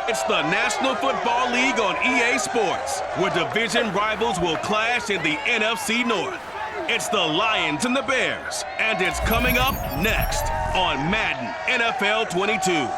It's the National Football League on EA Sports, where division rivals will clash in the NFC North. It's the Lions and the Bears, and it's coming up next on Madden NFL 22.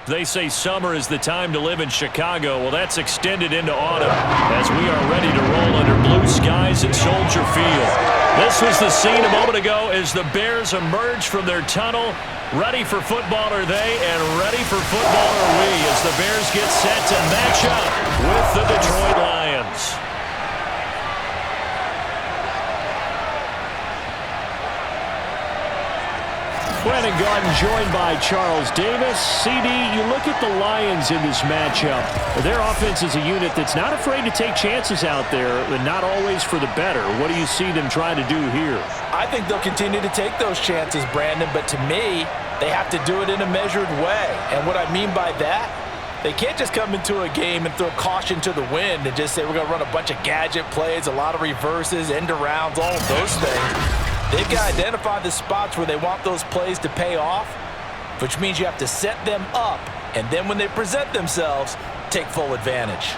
They say summer is the time to live in Chicago. Well, that's extended into autumn as we are ready to roll under blue skies at Soldier Field. This was the scene a moment ago as the Bears emerged from their tunnel. Ready for football are they, and ready for football are we as the Bears get set to match up with the Detroit Lions. Brandon Garden joined by Charles Davis. CD, you look at the Lions in this matchup. Their offense is a unit that's not afraid to take chances out there, and not always for the better. What do you see them trying to do here? I think they'll continue to take those chances, Brandon, but to me, they have to do it in a measured way. And what I mean by that, they can't just come into a game and throw caution to the wind and just say we're going to run a bunch of gadget plays, a lot of reverses, end arounds, all of those things. They've got to identify the spots where they want those plays to pay off, which means you have to set them up, and then when they present themselves, take full advantage.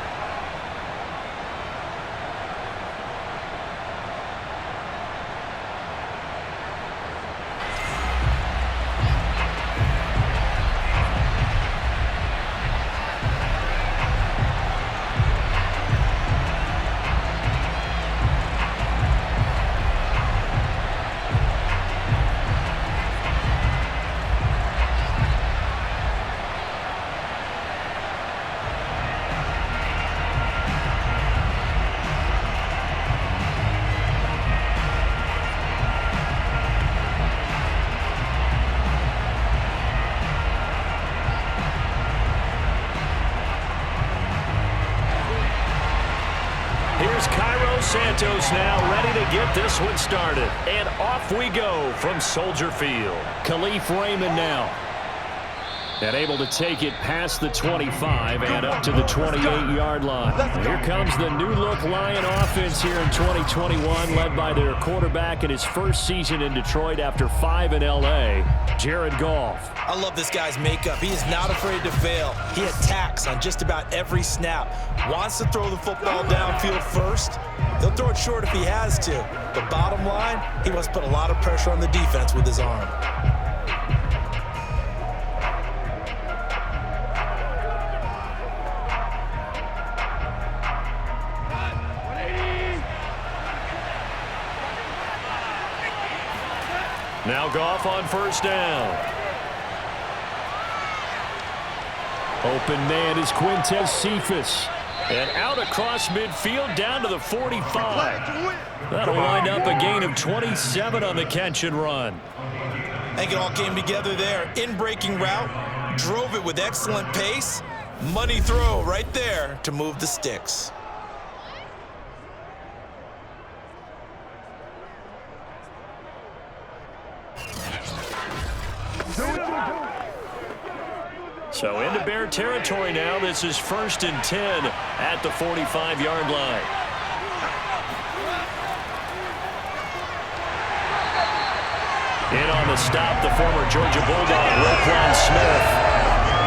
Santos now ready to get this one started. And off we go from Soldier Field. Khalif Raymond now. And able to take it past the 25 and up to the 28-yard line. Here comes the new-look Lion offense here in 2021, led by their quarterback in his first season in Detroit after 5 in L.A., Jared Goff. I love this guy's makeup. He is not afraid to fail. He attacks on just about every snap. Wants to throw the football downfield first. He'll throw it short if he has to. But bottom line, he must put a lot of pressure on the defense with his arm. Now Goff on first down. Open man is Quintez Cephas. And out across midfield down to the 45. That'll wind up a gain of 27 on the catch and run. I think it all came together there. In-breaking route, drove it with excellent pace. Money throw right there to move the sticks. So into Bear territory now. This is 1st and 10 at the 45-yard line. In on the stop, the former Georgia Bulldog, Roquan Smith.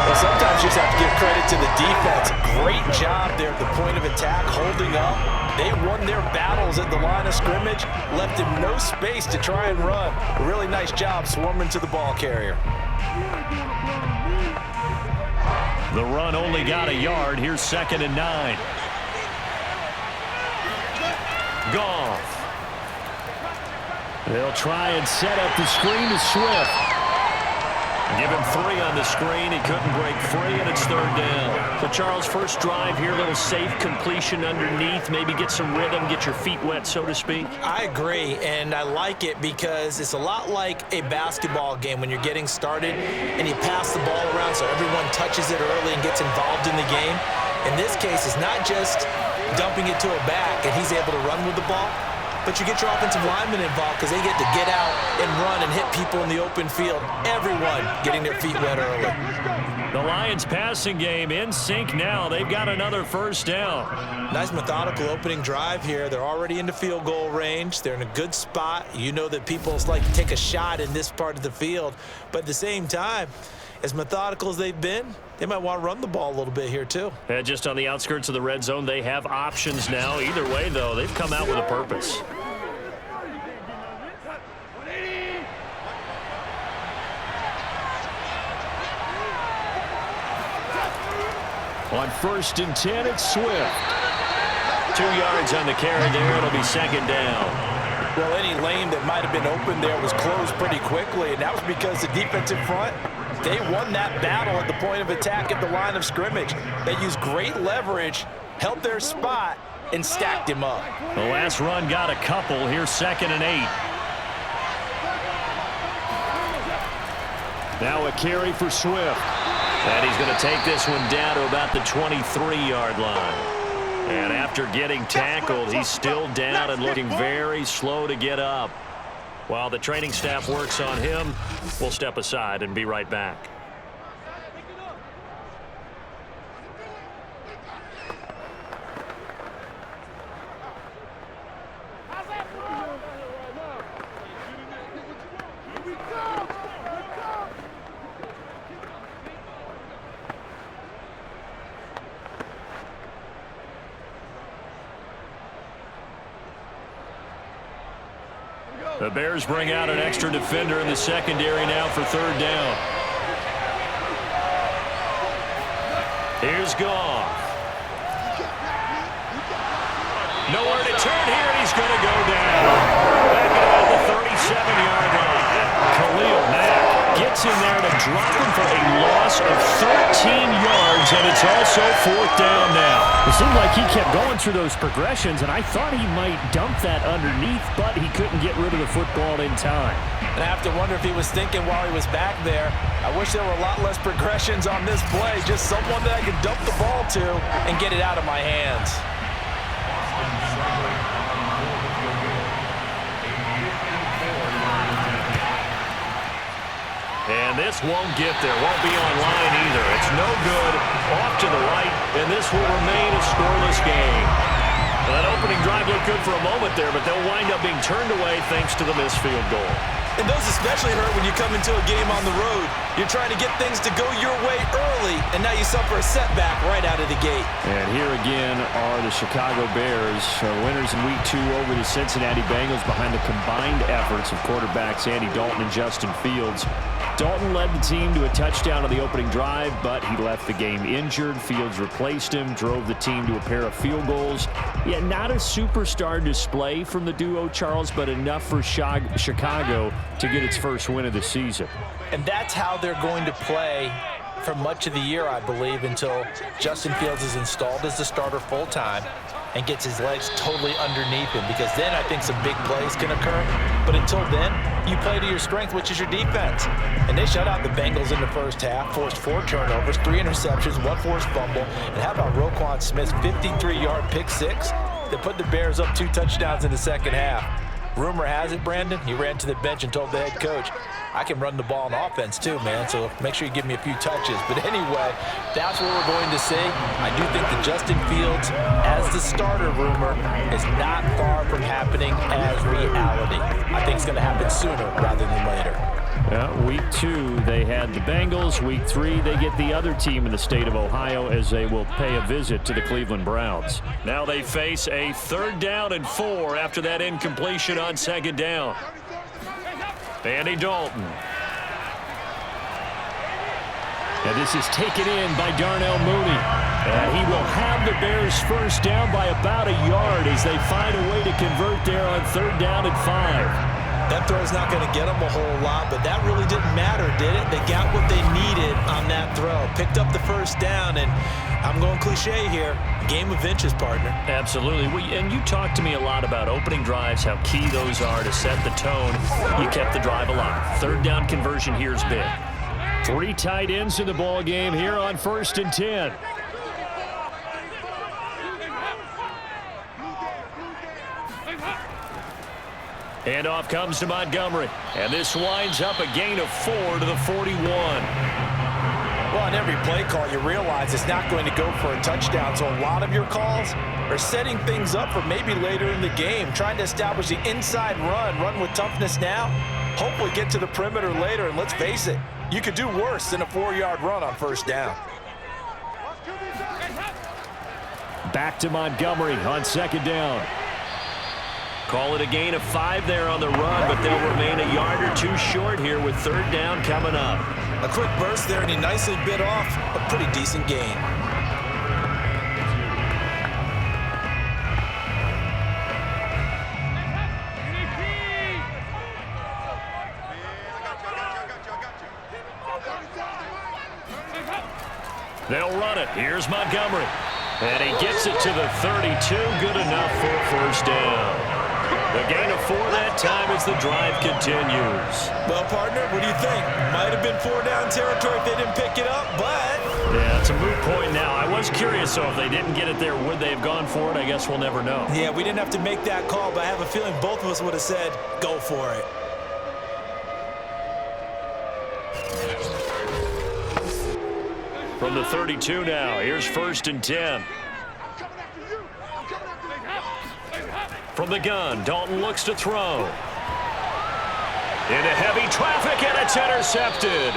Well, sometimes you just have to give credit to the defense. Great job there at the point of attack, holding up. They won their battles at the line of scrimmage, left him no space to try and run. A really nice job swarming to the ball carrier. The run only got a yard. Here's 2nd and 9. Goff. They'll try and set up the screen to Swift. Give him 3 on the screen. He couldn't break free, and it's 3rd down. So, Charles, first drive here, little safe completion underneath. Maybe get some rhythm, get your feet wet, so to speak. I agree, and I like it because it's a lot like a basketball game when you're getting started and you pass the ball around so everyone touches it early and gets involved in the game. In this case, it's not just dumping it to a back and he's able to run with the ball. but you get your offensive linemen involved because they get to get out and run and hit people in the open field. Everyone getting their feet wet early. The Lions passing game in sync now. They've got another first down. Nice methodical opening drive here. They're already into field goal range. They're in a good spot. You know that people like to take a shot in this part of the field, but at the same time, as methodical as they've been, they might want to run the ball a little bit here too. And just on the outskirts of the red zone, they have options now. Either way, though, they've come out with a purpose. On 1st and 10, it's Swift. 2 yards on the carry there. It'll be second down. Well, any lane that might have been open there was closed pretty quickly, and that was because the defensive front, they won that battle at the point of attack at the line of scrimmage. They used great leverage, held their spot, and stacked him up. The last run got a couple. Here's 2nd and 8. Now a carry for Swift. And he's going to take this one down to about the 23-yard line. And after getting tackled, he's still down and looking very slow to get up. While the training staff works on him, we'll step aside and be right back. The Bears bring out an extra defender in the secondary now for 3rd down. Here's Goff. Nowhere to turn here, and he's going to go down. Back at about the 37-yard line. Khalil Mack gets in there to drop him for a loss of 13 yards, and it's also 4th down now. It seemed like he kept going through those progressions, and I thought he might dump that underneath, but he couldn't get rid of the football in time. And I have to wonder if he was thinking while he was back there, I wish there were a lot less progressions on this play, just someone that I could dump the ball to and get it out of my hands. And this won't get there, won't be online either. It's no good, off to the right, and this will remain a scoreless game. Well, that opening drive looked good for a moment there, but they'll wind up being turned away thanks to the missed field goal. And those especially hurt when you come into a game on the road. You're trying to get things to go your way early, and now you suffer a setback right out of the gate. And here again are the Chicago Bears, winners in Week 2 over the Cincinnati Bengals behind the combined efforts of quarterbacks Andy Dalton and Justin Fields. Dalton led the team to a touchdown on the opening drive, but he left the game injured. Fields replaced him, drove the team to a pair of field goals. Yeah, not a superstar display from the duo, Charles, but enough for Chicago to get its first win of the season. And that's how they're going to play for much of the year, I believe, until Justin Fields is installed as the starter full-time and gets his legs totally underneath him, because then I think some big plays can occur. But until then, you play to your strength, which is your defense. And they shut out the Bengals in the first half, forced 4 turnovers, 3 interceptions, 1 forced fumble. And how about Roquan Smith's 53-yard pick six that put the Bears up 2 touchdowns in the second half? Rumor has it, Brandon, he ran to the bench and told the head coach, I can run the ball on offense too, man, so make sure you give me a few touches. But anyway, that's what we're going to see. I do think that Justin Fields, as the starter rumor, is not far from happening as reality. I think it's going to happen sooner rather than later. Yeah, Week 2, they had the Bengals. Week 3, they get the other team in the state of Ohio as they will pay a visit to the Cleveland Browns. Now they face a 3rd down and 4 after that incompletion on 2nd down. Andy Dalton. And this is taken in by Darnell Mooney. And he will have the Bears first down by about a yard as they find a way to convert there on 3rd down and 5. That throw's not going to get them a whole lot, but that really didn't matter, did it? They got what they needed on that throw. Picked up the first down, and I'm going cliche here, game of inches, partner. Absolutely. And you talked to me a lot about opening drives, how key those are to set the tone. You kept the drive alive. 3rd down conversion here is big. 3 tight ends in the ball game here on 1st and 10. And off comes to Montgomery. And this winds up a gain of 4 to the 41. Well, on every play call, you realize it's not going to go for a touchdown, so a lot of your calls are setting things up for maybe later in the game, trying to establish the inside run with toughness now, hopefully get to the perimeter later, and let's face it, you could do worse than a 4-yard run on first down. Back to Montgomery on second down. Call it a gain of 5 there on the run, but they'll remain a yard or 2 short here with third down coming up. A quick burst there, and he nicely bit off a pretty decent gain. They'll run it. Here's Montgomery. And he gets it to the 32. Good enough for a first down. The gain of 4 that time as the drive continues. Well, partner, what do you think? Might have been 4-down territory if they didn't pick it up, but... Yeah, it's a moot point now. I was curious, so if they didn't get it there, would they have gone for it? I guess we'll never know. Yeah, we didn't have to make that call, but I have a feeling both of us would have said, go for it. From the 32 now, here's first and 10. From the gun, Dalton looks to throw. Into heavy traffic, and it's intercepted.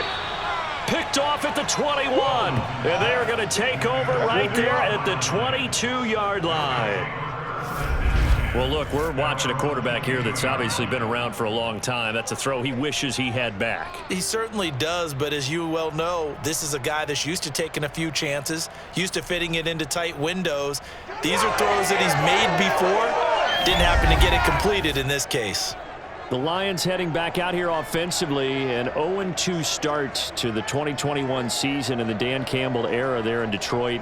Picked off at the 21. And they're going to take over right there at the 22-yard line. Well, look, we're watching a quarterback here that's obviously been around for a long time. That's a throw he wishes he had back. He certainly does, but as you well know, this is a guy that's used to taking a few chances, used to fitting it into tight windows. These are throws that he's made before. Didn't happen to get it completed in this case. The Lions heading back out here offensively, an 0-2 start to the 2021 season in the Dan Campbell era there in Detroit.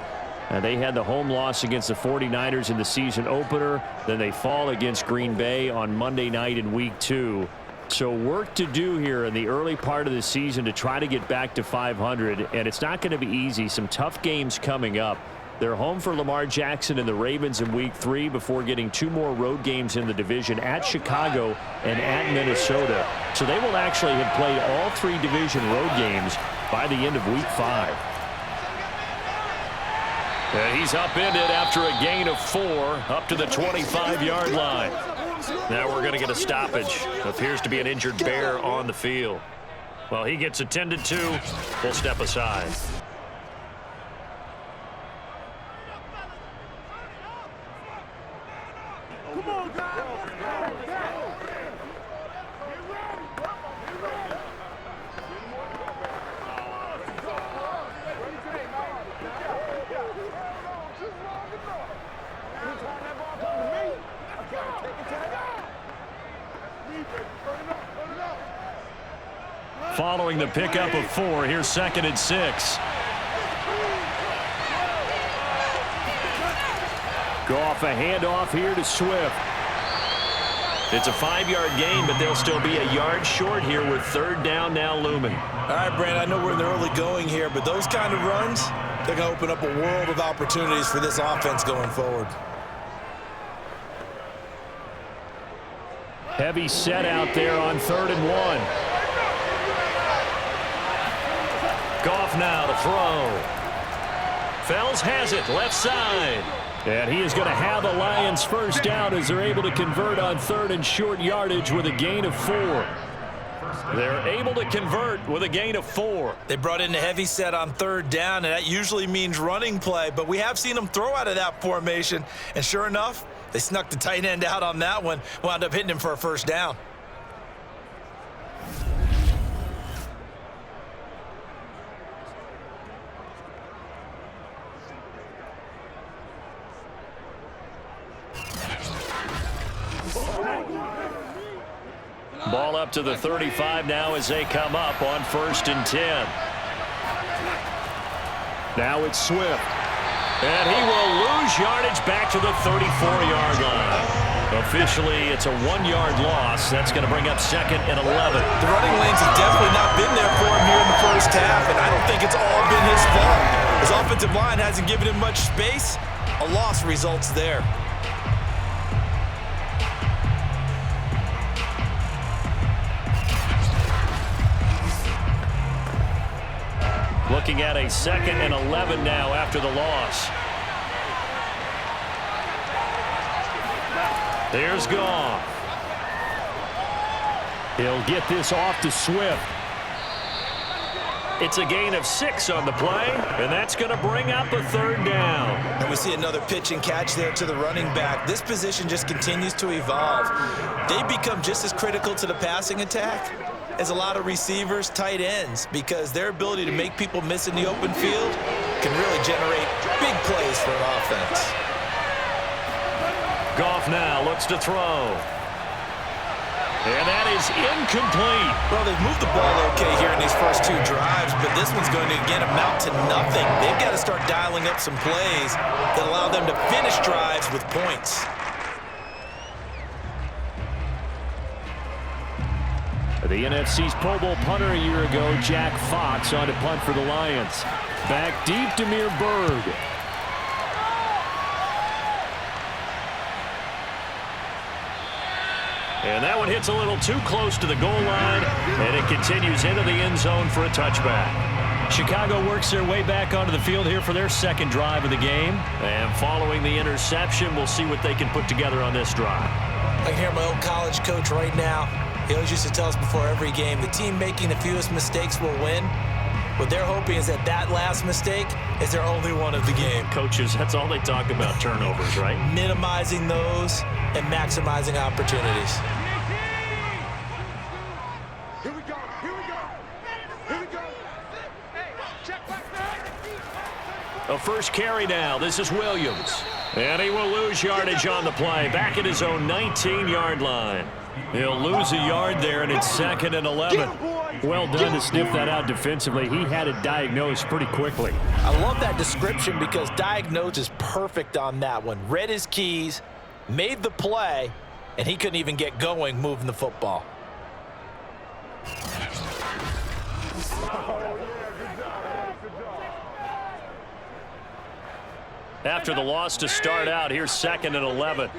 They had the home loss against the 49ers in the season opener. Then they fall against Green Bay on Monday night in Week 2. So work to do here in the early part of the season to try to get back to 500. And it's not going to be easy. Some tough games coming up. They're home for Lamar Jackson and the Ravens in Week 3 before getting 2 more road games in the division at Chicago and at Minnesota. So they will actually have played all 3 division road games by the end of Week 5. And he's upended after a gain of 4 up to the 25-yard line. Now we're going to get a stoppage. Appears to be an injured Bear on the field. Well, he gets attended to. We'll step aside. Following the pickup of 4, here's second and 6. Goff, a handoff here to Swift. It's a 5-yard gain, but they'll still be a yard short here with third down now looming. All right, Brand, I know we're in the early going here, but those kind of runs, they're going to open up a world of opportunities for this offense going forward. Heavy set out there on 3rd and 1. Goff now to throw. Fells has it, left side. And he is going to have the Lions first down as they're able to convert on 3rd and short yardage with a gain of 4. They're able to convert with a gain of 4. They brought in a heavy set on 3rd down, and that usually means running play, but we have seen them throw out of that formation, and sure enough, they snuck the tight end out on that one, wound up hitting him for a first down. Ball up to the 35 now as they come up on 1st and 10. Now it's Swift. And he will lose yardage back to the 34-yard line. Officially, it's a 1-yard loss. That's going to bring up 2nd and 11. The running lanes have definitely not been there for him here in the first half, and I don't think it's all been his fault. His offensive line hasn't given him much space. A loss results there. looking at a 2nd and 11 now after the loss. Here's Goff. He'll get this off to Swift. It's a gain of 6 on the play, and that's going to bring up a 3rd down. And we see another pitch and catch there to the running back. This position just continues to evolve. They become just as critical to the passing attack as a lot of receivers, tight ends, because their ability to make people miss in the open field can really generate big plays for an offense. Goff now looks to throw. And that is incomplete. Well, they've moved the ball okay here in these first 2 drives, but this one's going to, again, amount to nothing. They've got to start dialing up some plays that allow them to finish drives with points. The NFC's Pro Bowl punter a year ago, Jack Fox, on to punt for the Lions. Back deep to Berg. And that one hits a little too close to the goal line, and it continues into the end zone for a touchback. Chicago works their way back onto the field here for their 2nd drive of the game. And following the interception, we'll see what they can put together on this drive. I can hear my old college coach right now. He always used to tell us before every game, the team making the fewest mistakes will win. What they're hoping is that that last mistake is their only one of the game. Coaches, that's all they talk about, turnovers, right? Minimizing those and maximizing opportunities. Here we go. A first carry now. This is Williams. And he will lose yardage on the play. Back at his own 19-yard line. He'll lose a yard there, and it's 2nd and 11. Well done to sniff that out defensively. He had it diagnosed pretty quickly. I love that description because diagnose is perfect on that one. Read his keys, made the play, and he couldn't even get going moving the football. After the loss to start out, here's 2nd and 11.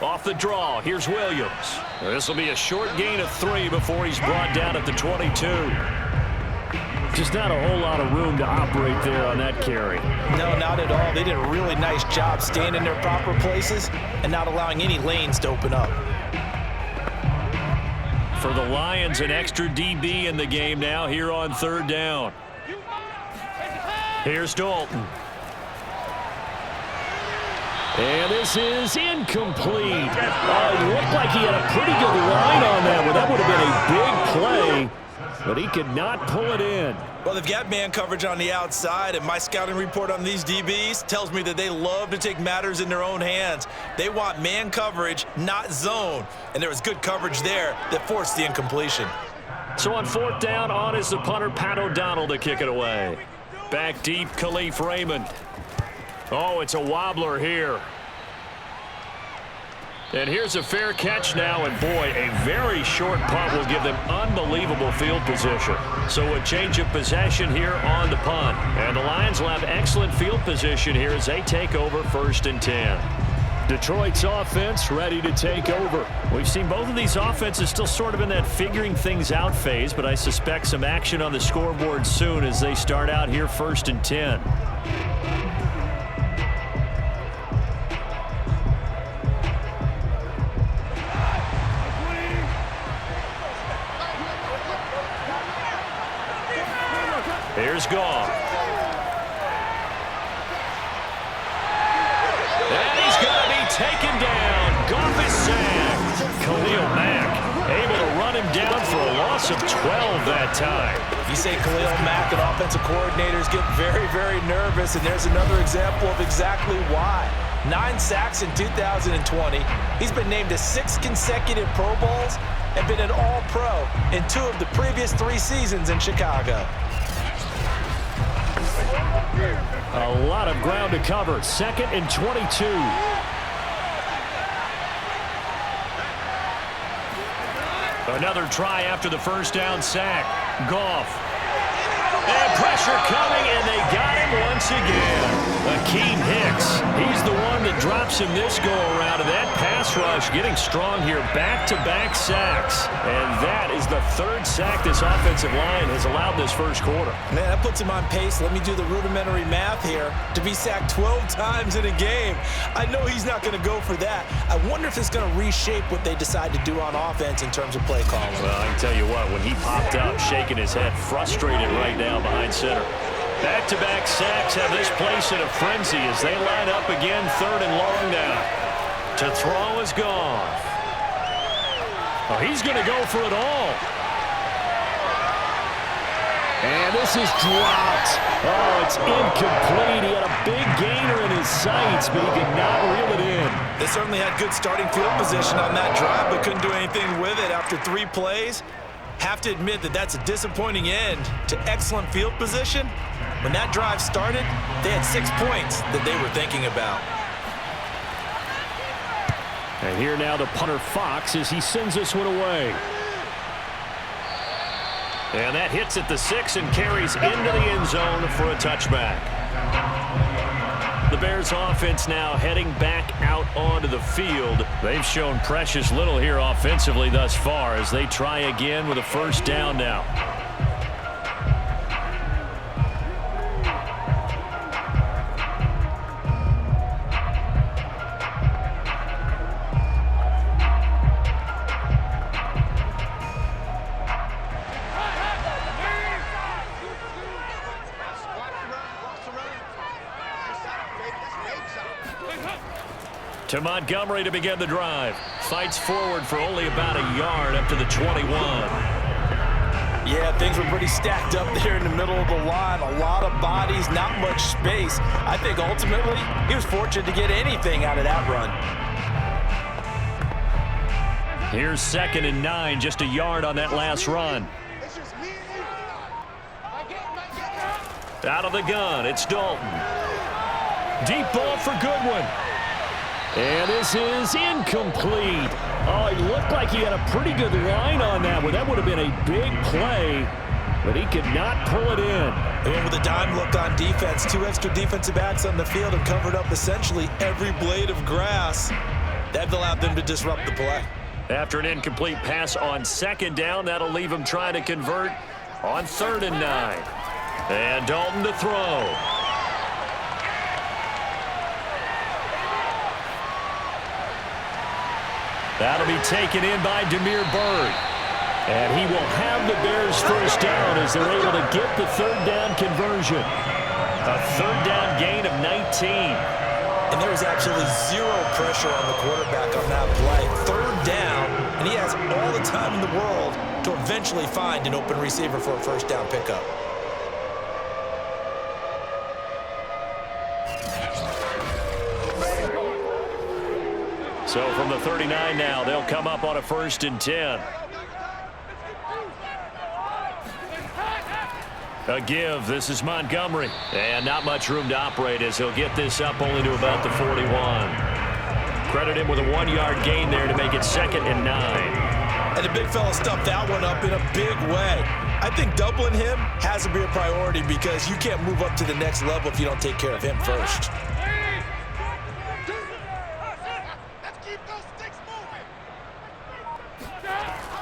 Off the draw, here's Williams. This will be a short gain of 3 before he's brought down at the 22. Just not a whole lot of room to operate there on that carry. No, not at all. They did a really nice job staying in their proper places and not allowing any lanes to open up. For the Lions, an extra DB in the game now here on 3rd down. Here's Dalton. And this is incomplete. It looked like he had a pretty good line on that one. That would have been a big play, but he could not pull it in. Well, they've got man coverage on the outside, and my scouting report on these DBs tells me that they love to take matters in their own hands. They want man coverage, not zone, and there was good coverage there that forced the incompletion. So on 4th down, on is the punter, Pat O'Donnell, to kick it away. Back deep, Khalif Raymond. Oh, it's a wobbler here. And here's a fair catch now, and boy, a very short punt will give them unbelievable field position. So a change of possession here on the punt. And the Lions will have excellent field position here as they take over 1st and 10. Detroit's offense ready to take over. We've seen both of these offenses still sort of in that figuring things out phase, but I suspect some action on the scoreboard soon as they start out here 1st and 10. Here's Goff. And he's going to be taken down. Goff is sacked. Khalil Mack able to run him down for a loss of 12 that time. You say Khalil Mack and offensive coordinators get very, very nervous, and there's another example of exactly why. 9 sacks in 2020. He's been named to 6 consecutive Pro Bowls and been an All-Pro in 2 of the previous 3 seasons in Chicago. A lot of ground to cover. 2nd and 22. Another try after the first down sack. Goff. And pressure coming, and they got him once again. Akeem Hicks, he's the one that drops him this go-around, and that pass rush getting strong here. Back-to-back sacks, and that is the third sack this offensive line has allowed this first quarter. Man, that puts him on pace. Let me do the rudimentary math here. To be sacked 12 times in a game, I know he's not going to go for that. I wonder if it's going to reshape what they decide to do on offense in terms of play calling. Well, I can tell you what, when he popped up, shaking his head, frustrated right now behind center. Back-to-back sacks have this place in a frenzy as they line up again, third and long now. To throw is gone. Oh, he's going to go for it all. And this is dropped. Oh, it's incomplete. He had a big gainer in his sights, but he could not reel it in. They certainly had good starting field position on that drive, but couldn't do anything with it after 3 plays. Have to admit that that's a disappointing end to excellent field position. When that drive started, they had 6 points that they were thinking about. And here now the punter Fox as he sends this one away. And that hits at the 6 and carries into the end zone for a touchback. The Bears offense now heading back out onto the field. They've shown precious little here offensively thus far as they try again with a first down now. To Montgomery to begin the drive. Fights forward for only about a yard up to the 21. Yeah, things were pretty stacked up there in the middle of the line. A lot of bodies, not much space. I think ultimately he was fortunate to get anything out of that run. Here's 2nd and 9, just a yard on that last run. Out of the gun, it's Dalton. Deep ball for Goodwin. And this is incomplete. Oh, he looked like he had a pretty good line on that one. That would have been a big play, but he could not pull it in. They went with a dime look on defense. 2 extra defensive backs on the field and covered up essentially every blade of grass. That allowed them to disrupt the play. After an incomplete pass on 2nd down, that'll leave him trying to convert on 3rd and 9. And Dalton to throw. That'll be taken in by Damiere Byrd. And he will have the Bears first down as they're able to get the 3rd down conversion. A 3rd down gain of 19. And there was absolutely 0 pressure on the quarterback on that play. 3rd down, and he has all the time in the world to eventually find an open receiver for a first down pickup. So from the 39 now, they'll come up on a 1st and 10. A give. This is Montgomery. And not much room to operate as he'll get this up only to about the 41. Credit him with a 1-yard gain there to make it 2nd and 9. And the big fella stuffed that one up in a big way. I think doubling him has to be a priority because you can't move up to the next level if you don't take care of him first.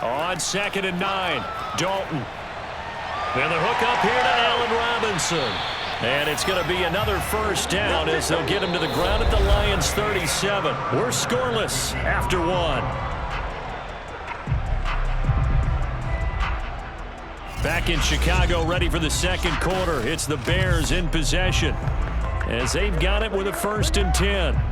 On 2nd and 9, Dalton. And the hook up here to Allen Robinson. And it's going to be another first down as they'll get him to the ground at the Lions' 37. We're scoreless after 1. Back in Chicago, ready for the 2nd quarter. It's the Bears in possession as they've got it with a 1st and 10.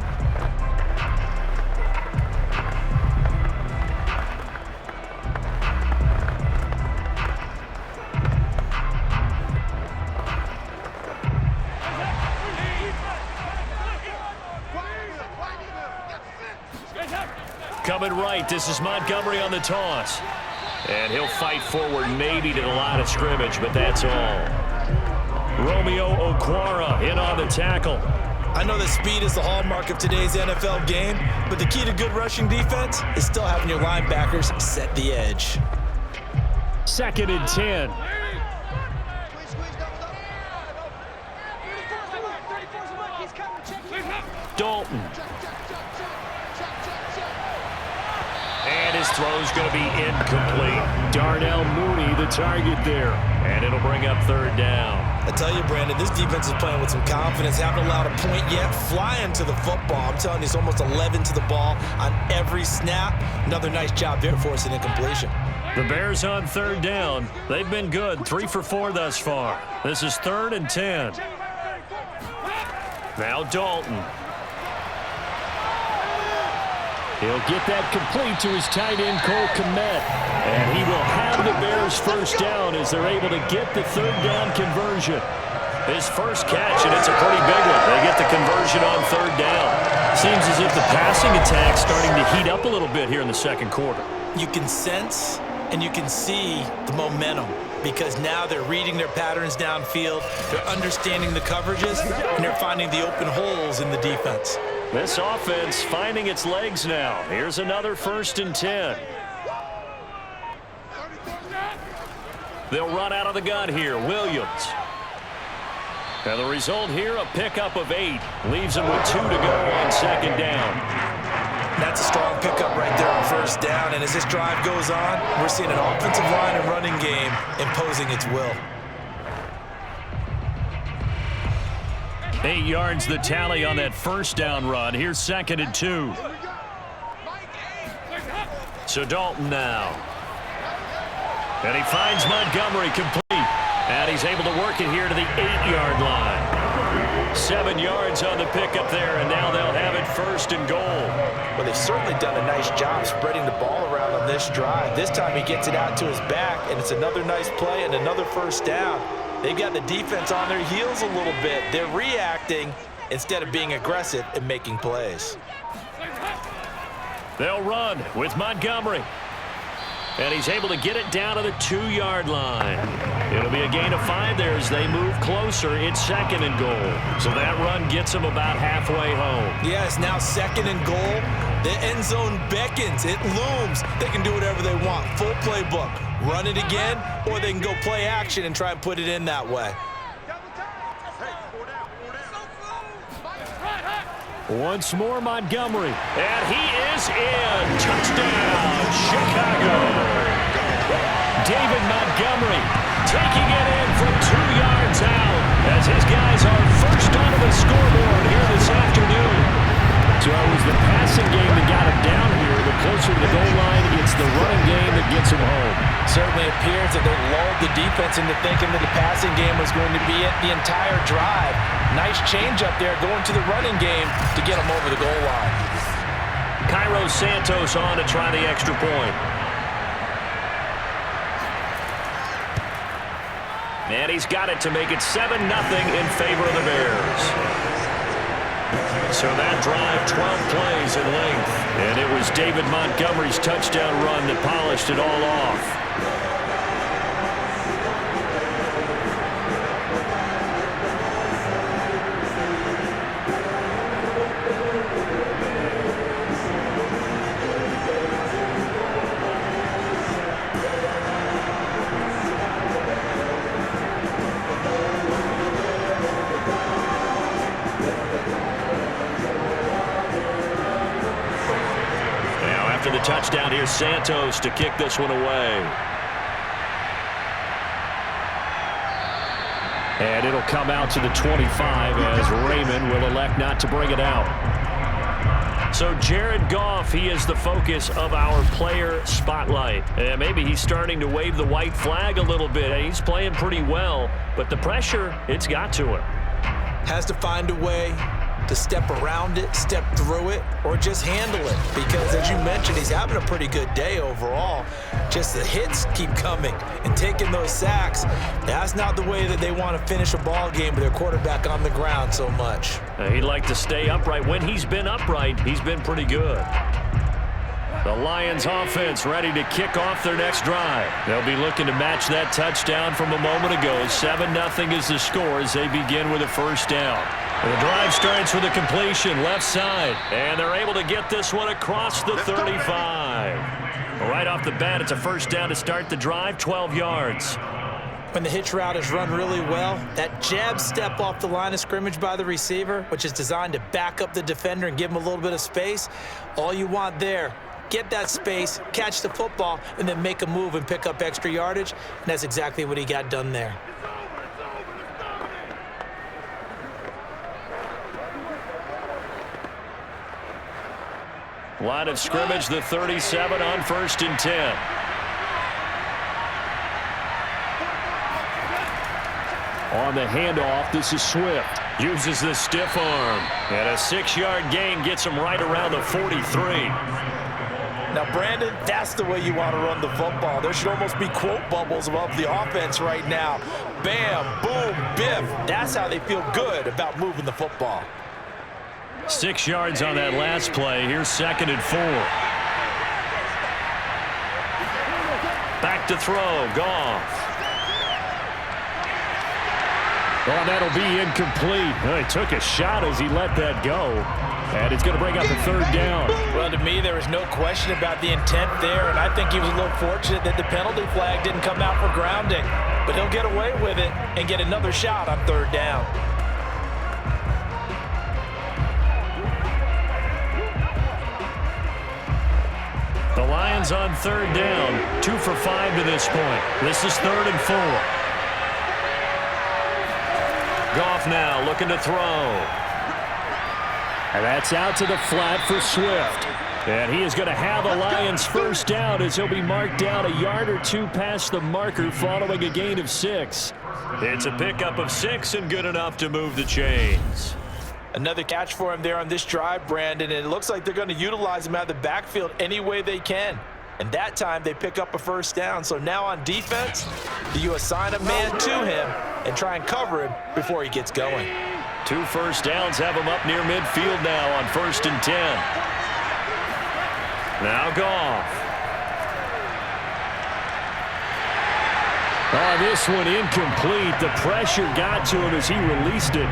Coming right, this is Montgomery on the toss. And he'll fight forward maybe to the line of scrimmage, but that's all. Romeo Okwara in on the tackle. I know that speed is the hallmark of today's NFL game, but the key to good rushing defense is still having your linebackers set the edge. 2nd and 10. Dalton. And his throw's going to be incomplete. Darnell Mooney, the target there. And it'll bring up third down. I tell you, Brandon, this defense is playing with some confidence. Haven't allowed a point yet. Flying to the football. I'm telling you, it's almost 11 to the ball on every snap. Another nice job there for us in incompletion. The Bears on third down. They've been good. 3 for 4 thus far. This is 3rd and 10. Now Dalton. He'll get that complete to his tight end, Cole Kmet. And he will have the Bears first down as they're able to get the third down conversion. His first catch, and it's a pretty big one. They get the conversion on third down. Seems as if the passing attack's starting to heat up a little bit here in the second quarter. You can sense and you can see the momentum because now they're reading their patterns downfield, they're understanding the coverages, and they're finding the open holes in the defense. This offense finding its legs now. Here's another 1st and 10. They'll run out of the gun here. Williams. And the result here, a pickup of 8. Leaves them with 2 to go on second down. That's a strong pickup right there on first down. And as this drive goes on, we're seeing an offensive line and running game imposing its will. 8 yards the tally on that first down run. Here's 2nd and 2. So Dalton now. And he finds Montgomery complete. And he's able to work it here to the 8-yard line. 7 yards on the pickup there, and now they'll have it 1st and goal. Well, they've certainly done a nice job spreading the ball around on this drive. This time he gets it out to his back, and it's another nice play and another first down. They've got the defense on their heels a little bit. They're reacting instead of being aggressive and making plays. They'll run with Montgomery. And he's able to get it down to the 2-yard line. It'll be a gain of 5 there as they move closer. It's 2nd and goal. So that run gets them about halfway home. Yeah, it's now 2nd and goal. The end zone beckons. It looms. They can do whatever they want. Full playbook. Run it again, or they can go play action and try and put it in that way. Once more, Montgomery. And he is in. Touchdown, Chicago. David Montgomery taking it in from 2 yards out as his guys are first onto the scoreboard here this afternoon. So it was the passing game that got him down here. The closer to the goal line, it's the running game that gets him home. Certainly appears that they lulled the defense into thinking that the passing game was going to be it the entire drive. Nice change up there going to the running game to get him over the goal line. Cairo Santos on to try the extra point. And he's got it to make it 7-0 in favor of the Bears. So that drive, 12 plays in length. And it was David Montgomery's touchdown run that polished it all off. The touchdown here, Santos to kick this one away. And it'll come out to the 25 as Raymond will elect not to bring it out. So Jared Goff, he is the focus of our player spotlight. And maybe he's starting to wave the white flag a little bit. He's playing pretty well, but the pressure, it's got to him. Has to find a way to step around it, step through it, or just handle it. Because as you mentioned, he's having a pretty good day overall. Just the hits keep coming and taking those sacks. That's not the way that they want to finish a ball game with their quarterback on the ground so much. He'd like to stay upright. When he's been upright, he's been pretty good. The Lions offense ready to kick off their next drive. They'll be looking to match that touchdown from a moment ago. 7-0 is the score as they begin with a first down. The drive starts with a completion left side, and they're able to get this one across the 35. Right off the bat, it's a first down to start the drive, 12 yards. When the hitch route is run really well, that jab step off the line of scrimmage by the receiver, which is designed to back up the defender and give him a little bit of space, all you want there, get that space, catch the football, and then make a move and pick up extra yardage, and that's exactly what he got done there. Line of scrimmage, the 37 on 1st and 10. On the handoff, this is Swift. Uses the stiff arm. And a 6-yard gain gets him right around the 43. Now, Brandon, that's the way you want to run the football. There should almost be quote bubbles above the offense right now. Bam, boom, biff. That's how they feel good about moving the football. 6 yards on that last play. Here's 2nd and 4. Back to throw. Goff. Well, that'll be incomplete. Well, he took a shot as he let that go. And it's going to bring up a 3rd down. Well, to me, there was no question about the intent there, and I think he was a little fortunate that the penalty flag didn't come out for grounding. But he'll get away with it and get another shot on 3rd down. The Lions on 3rd down. 2 for 5 to this point. This is 3rd and 4. Goff now looking to throw. And that's out to the flat for Swift. And he is going to have a Lions 1st down as he'll be marked down a yard or 2 past the marker following a gain of 6. It's a pickup of 6 and good enough to move the chains. Another catch for him there on this drive, Brandon, and it looks like they're going to utilize him out of the backfield any way they can. And that time they pick up a 1st down. So now on defense, do you assign a man to him and try and cover him before he gets going? 2 1st downs have him up near midfield now on 1st and 10. Now Goff. Oh, this one incomplete. The pressure got to him as he released it.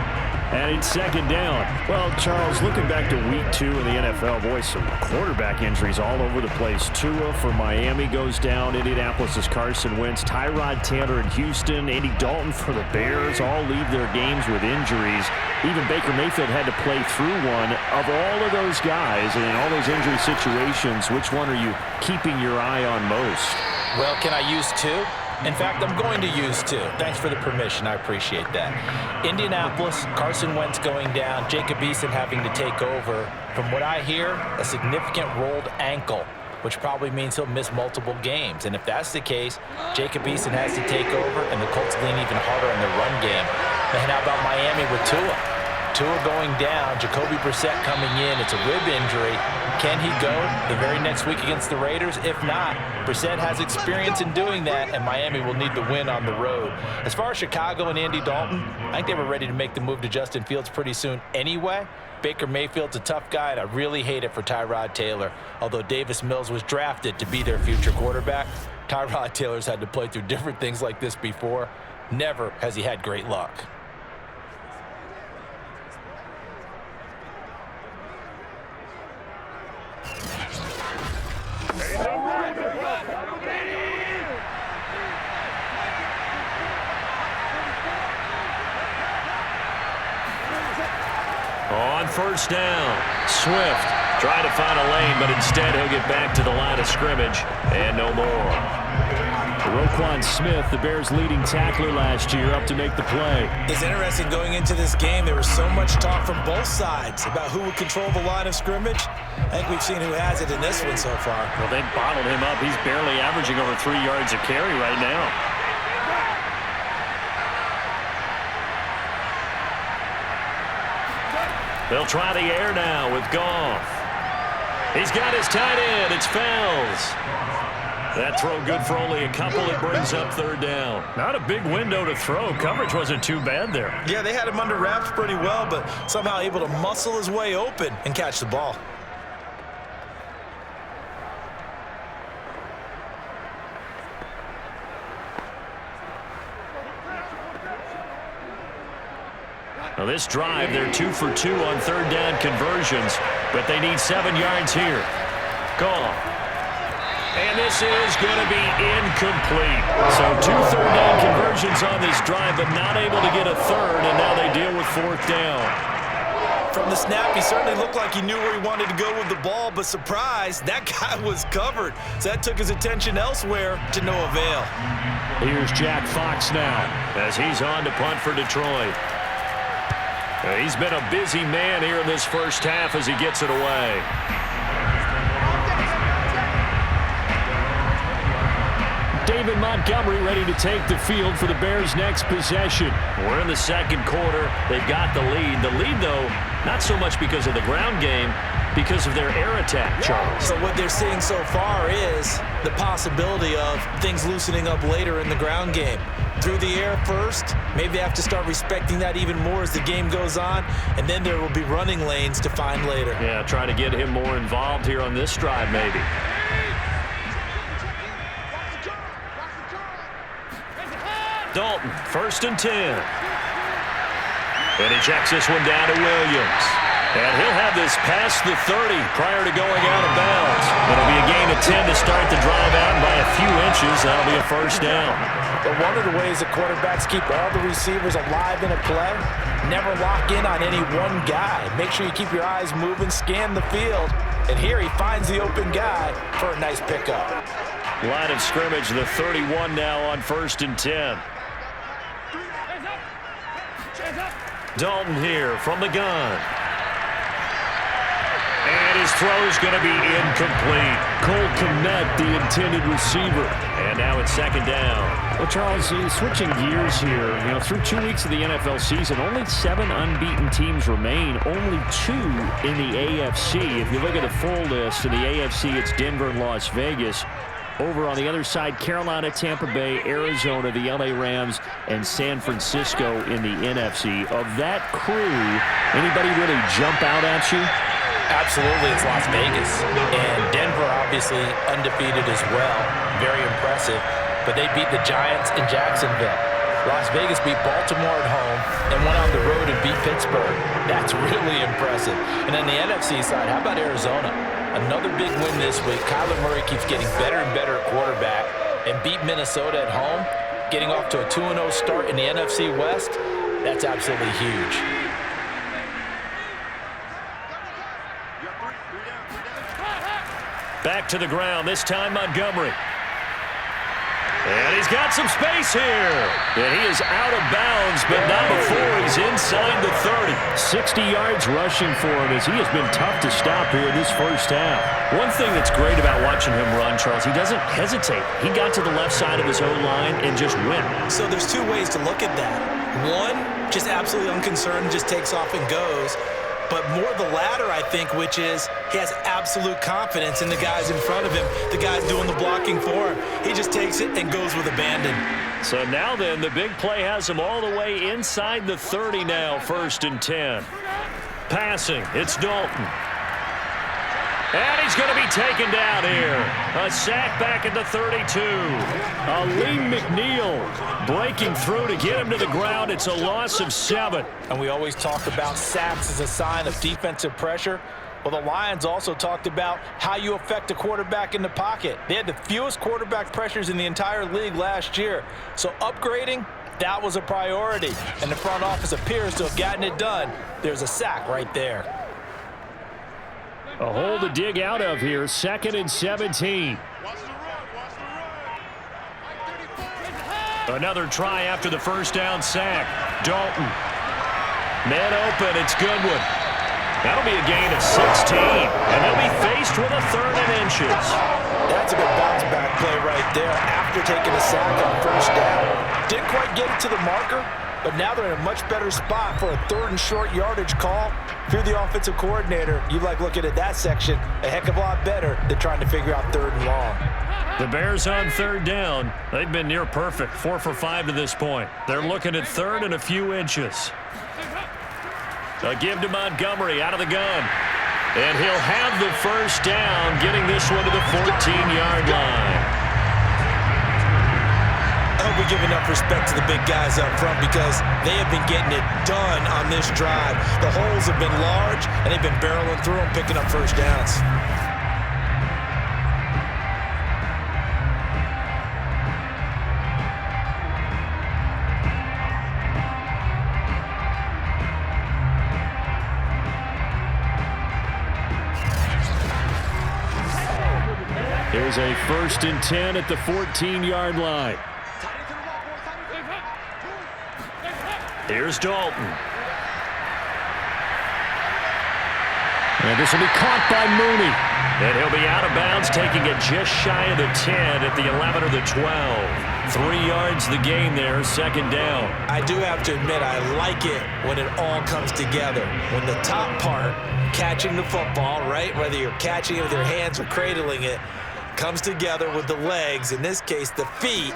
And it's 2nd down. Well, Charles, looking back to week 2 in the NFL, boy, some quarterback injuries all over the place. Tua for Miami goes down. Indianapolis' Carson Wentz. Tyrod Taylor in Houston. Andy Dalton for the Bears all leave their games with injuries. Even Baker Mayfield had to play through one. Of all of those guys and in all those injury situations, which one are you keeping your eye on most? Well, can I use 2? In fact, I'm going to use 2. Thanks for the permission. I appreciate that. Indianapolis, Carson Wentz going down, Jacob Eason having to take over. From what I hear, a significant rolled ankle, which probably means he'll miss multiple games. And if that's the case, Jacob Eason has to take over, and the Colts lean even harder in their run game. Man, how about Miami with Tua? Tua going down, Jacoby Brissett coming in. It's a rib injury. Can he go the very next week against the Raiders? If not, Brissett has experience in doing that, and Miami will need the win on the road. As far as Chicago and Andy Dalton, I think they were ready to make the move to Justin Fields pretty soon anyway. Baker Mayfield's a tough guy, and I really hate it for Tyrod Taylor. Although Davis Mills was drafted to be their future quarterback, Tyrod Taylor's had to play through different things like this before. Never has he had great luck. On 1st down, Swift trying to find a lane, but instead he'll get back to the line of scrimmage and no more. Roquan Smith, the Bears' leading tackler last year, up to make the play. It's interesting going into this game. There was so much talk from both sides about who would control the line of scrimmage. I think we've seen who has it in this one so far. Well, they bottled him up. He's barely averaging over 3 yards a carry right now. They'll try the air now with Goff. He's got his tight end. It's Fells. That throw good for only a couple. It brings up 3rd down. Not a big window to throw. Coverage wasn't too bad there. Yeah, they had him under wraps pretty well, but somehow able to muscle his way open and catch the ball. Now this drive, they're 2 for 2 on 3rd down conversions, but they need 7 yards here. Goff. And this is going to be incomplete. So 2 third-down conversions on this drive, but not able to get a third, and now they deal with 4th down. From the snap, he certainly looked like he knew where he wanted to go with the ball, but surprise, that guy was covered. So that took his attention elsewhere to no avail. Here's Jack Fox now as he's on to punt for Detroit. He's been a busy man here in this first half as he gets it away. David Montgomery ready to take the field for the Bears' next possession. We're in the second quarter. They've got the lead. The lead, though, not so much because of the ground game, because of their air attack, Charles. So what they're seeing so far is the possibility of things loosening up later in the ground game. Through the air first, maybe they have to start respecting that even more as the game goes on, and then there will be running lanes to find later. Yeah, try to get him more involved here on this drive, maybe. Dalton, 1st and 10. And he checks this one down to Williams. And he'll have this past the 30 prior to going out of bounds. It'll be a gain of 10 to start the drive out by a few inches. That'll be a 1st down. But one of the ways that quarterbacks keep all the receivers alive in a play, never lock in on any one guy. Make sure you keep your eyes moving, scan the field. And here he finds the open guy for a nice pickup. Line of scrimmage, the 31 now on 1st and 10. Dalton here from the gun. And his throw is going to be incomplete. Cole Kmet, the intended receiver. And now it's 2nd down. Well, Charles, switching gears here, through 2 weeks of the NFL season, only 7 unbeaten teams remain, only 2 in the AFC. If you look at the full list, in the AFC, it's Denver and Las Vegas. Over on the other side, Carolina, Tampa Bay, Arizona, the LA Rams, and San Francisco in the NFC. Of that crew, anybody really jump out at you? Absolutely, it's Las Vegas. And Denver, obviously, undefeated as well. Very impressive. But they beat the Giants in Jacksonville. Las Vegas beat Baltimore at home and went on the road and beat Pittsburgh. That's really impressive. And on the NFC side, how about Arizona? Another big win this week. Kyler Murray keeps getting better and better at quarterback and beat Minnesota at home, getting off to a 2-0 start in the NFC West. That's absolutely huge. Back to the ground, this time Montgomery. And he's got some space here. And he is out of bounds, but not before he's inside the 30. 60 yards rushing for him as he has been tough to stop here in this first half. One thing that's great about watching him run, Charles, he doesn't hesitate. He got to the left side of his own line and just went. So there's 2 ways to look at that. One, just absolutely unconcerned, just takes off and goes. But more the latter, I think, which is he has absolute confidence in the guys in front of him, the guys doing the blocking for him. He just takes it and goes with abandon. So now then, the big play has him all the way inside the 30 now, 1st and 10. Passing, it's Dalton. And he's going to be taken down here. A sack back at the 32. Aleem McNeil breaking through to get him to the ground. It's a loss of 7. And we always talk about sacks as a sign of defensive pressure. Well, the Lions also talked about how you affect a quarterback in the pocket. They had the fewest quarterback pressures in the entire league last year. So upgrading, that was a priority. And the front office appears to have gotten it done. There's a sack right there. A hole to dig out of here, 2nd and 17. Another try after the first down sack. Dalton. Man open, it's Goodwin. That'll be a gain of 16, and they'll be faced with a 3rd and inches. That's a good bounce back play right there after taking a sack on 1st down. Didn't quite get it to the marker, but now they're in a much better spot for a 3rd and short yardage call. If you're the offensive coordinator, you like looking at that section a heck of a lot better than trying to figure out 3rd and long. The Bears on 3rd down. They've been near perfect, 4 for 5 to this point. They're looking at 3rd and a few inches. A give to Montgomery out of the gun. And he'll have the 1st down, getting this one to the 14-yard line. I hope we give enough respect to the big guys up front because they have been getting it done on this drive. The holes have been large, and they've been barreling through them, picking up 1st downs. Here's a 1st and 10 at the 14-yard line. Here's Dalton. And this will be caught by Mooney. And he'll be out of bounds, taking it just shy of the 10 at the 11 or the 12. 3 yards the gain there, 2nd down. I do have to admit, I like it when it all comes together. When the top part, catching the football, right, whether you're catching it with your hands or cradling it, comes together with the legs, in this case the feet,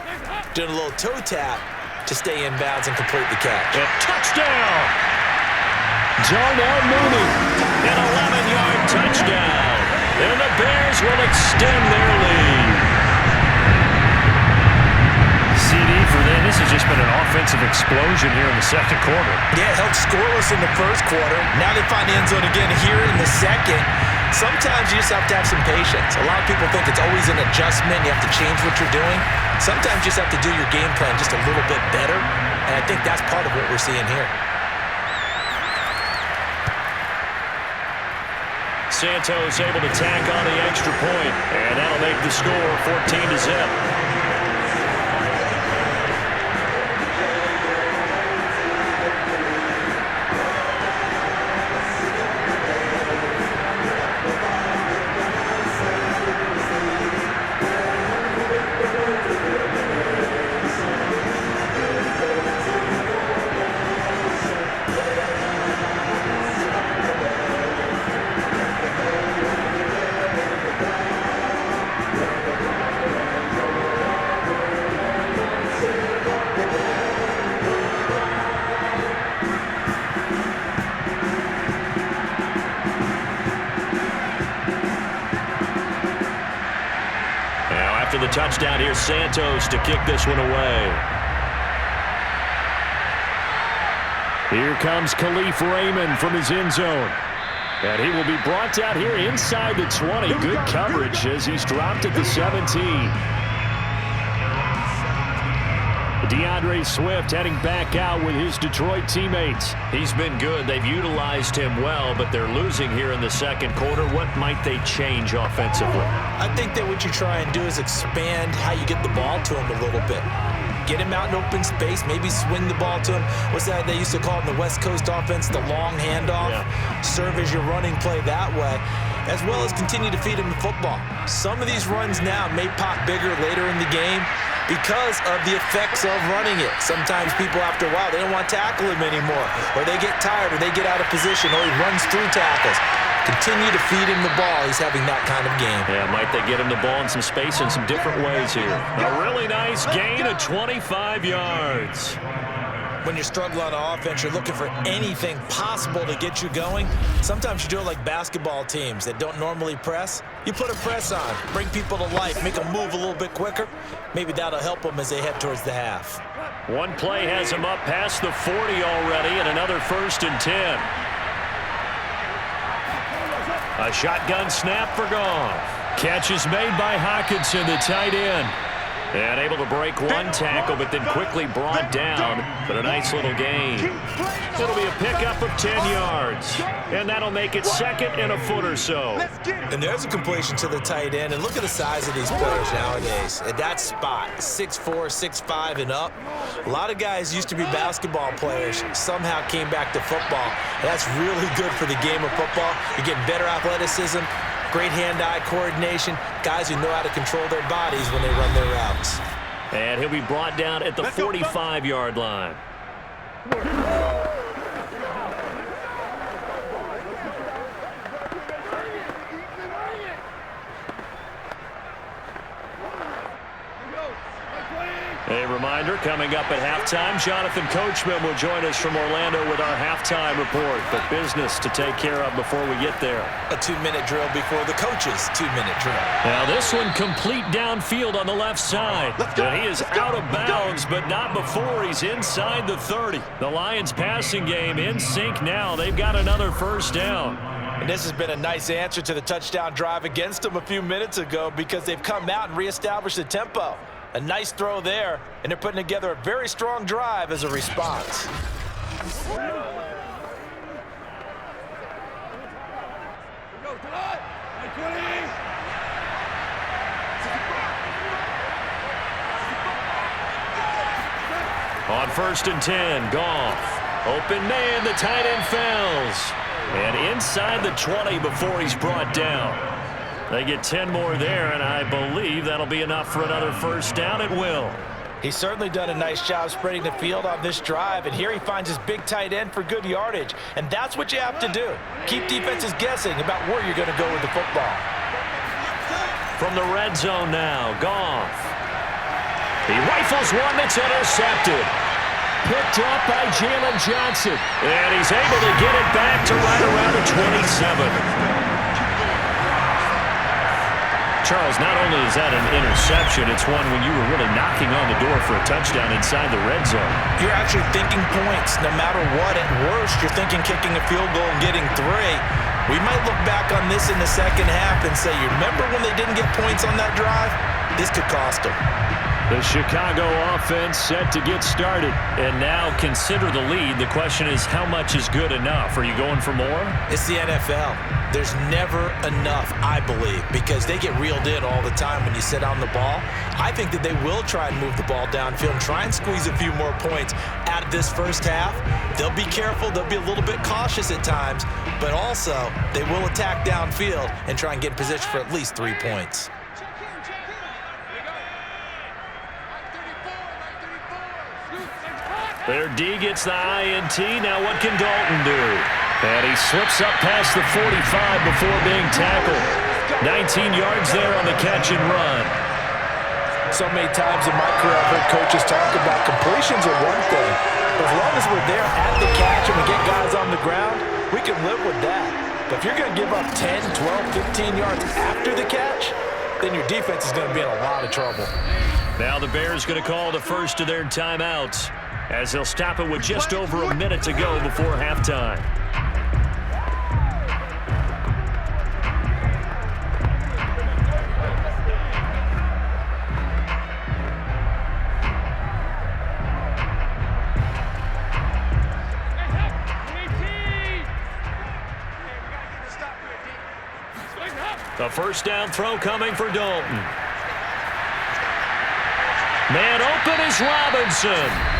doing a little toe tap to stay in bounds and complete the catch. And touchdown! Darnell Mooney, an 11-yard touchdown. And the Bears will extend their lead. CD for them. This has just been an offensive explosion here in the 2nd quarter. Yeah, held scoreless in the 1st quarter. Now they find the end zone again here in the 2nd. Sometimes you just have to have some patience. A lot of people think it's always an adjustment. You have to change what you're doing. Sometimes you just have to do your game plan just a little bit better. And I think that's part of what we're seeing here. Santos able to tack on the extra point, and that'll make the score 14-0. After the touchdown, here's Santos to kick this one away. Here comes Khalif Raymond from his end zone. And he will be brought out here inside the 20. Good coverage as he's dropped at the 17. DeAndre Swift heading back out with his Detroit teammates. He's been good. They've utilized him well, but they're losing here in the 2nd quarter. What might they change offensively? I think that what you try and do is expand how you get the ball to him a little bit. Get him out in open space, maybe swing the ball to him. What's that they used to call in the West Coast offense, the long handoff? Yeah. Serve as your running play that way, as well as continue to feed him the football. Some of these runs now may pop bigger later in the game because of the effects of running it. Sometimes people, after a while, they don't want to tackle him anymore, or they get tired, or they get out of position, or he runs through tackles. Continue to feed him the ball. He's having that kind of game. Yeah, might they get him the ball in some space in some different ways here. A really nice gain of 25 yards. When you're struggling on offense, you're looking for anything possible to get you going. Sometimes you do it like basketball teams that don't normally press. You put a press on, bring people to life, make them move a little bit quicker. Maybe that'll help them as they head towards the half. One play has him up past the 40 already, and another 1st and 10. A shotgun snap for Goff. Catch is made by Hockenson, the tight end. And able to break one tackle, but then quickly brought down. But a nice little gain. It'll be a pickup of 10 yards. And that'll make it 2nd and a foot or so. And there's a completion to the tight end. And look at the size of these players nowadays. At that spot, 6'4", 6'5", and up. A lot of guys used to be basketball players, somehow came back to football. And that's really good for the game of football. You're getting better athleticism, great hand-eye coordination, guys who know how to control their bodies when they run their routes. And he'll be brought down at the 45-yard line. A reminder, coming up at halftime, Jonathan Coachman will join us from Orlando with our halftime report. But business to take care of before we get there. A 2-minute drill before the coach's 2-minute drill. Now this one complete downfield on the left side. And he is out of bounds, but not before he's inside the 30. The Lions passing game in sync now. They've got another 1st down. And this has been a nice answer to the touchdown drive against them a few minutes ago because they've come out and reestablished the tempo. A nice throw there, and they're putting together a very strong drive as a response. On 1st and 10, Goff. Open man, the tight end fails. And inside the 20 before he's brought down. They get 10 more there, and I believe that'll be enough for another first down. It will. He's certainly done a nice job spreading the field on this drive, and here he finds his big tight end for good yardage. And that's what you have to do. Keep defenses guessing about where you're going to go with the football. From the red zone now, Goff. He rifles one that's intercepted. Picked up by Jalen Johnson. And he's able to get it back to right around the 27. Charles, not only is that an interception, it's one when you were really knocking on the door for a touchdown inside the red zone. You're actually thinking points no matter what. At worst, you're thinking kicking a field goal and getting 3. We might look back on this in the second half and say, you remember when they didn't get points on that drive? This could cost them. The Chicago offense set to get started. And now consider the lead. The question is, how much is good enough? Are you going for more? It's the NFL. There's never enough, I believe, because they get reeled in all the time when you sit on the ball. I think that they will try and move the ball downfield and try and squeeze a few more points out of this first half. They'll be careful. They'll be a little bit cautious at times, but also they will attack downfield and try and get in position for at least 3 points. Their D gets the INT. Now what can Dalton do? And he slips up past the 45 before being tackled. 19 yards there on the catch and run. So many times in my career I've heard coaches talk about completions are one thing. But as long as we're there at the catch and we get guys on the ground, we can live with that. But if you're going to give up 10, 12, 15 yards after the catch, then your defense is going to be in a lot of trouble. Now the Bears going to call the first of their timeouts, as they'll stop it with just over a minute to go before halftime. The first down throw coming for Dalton. Man open is Robinson.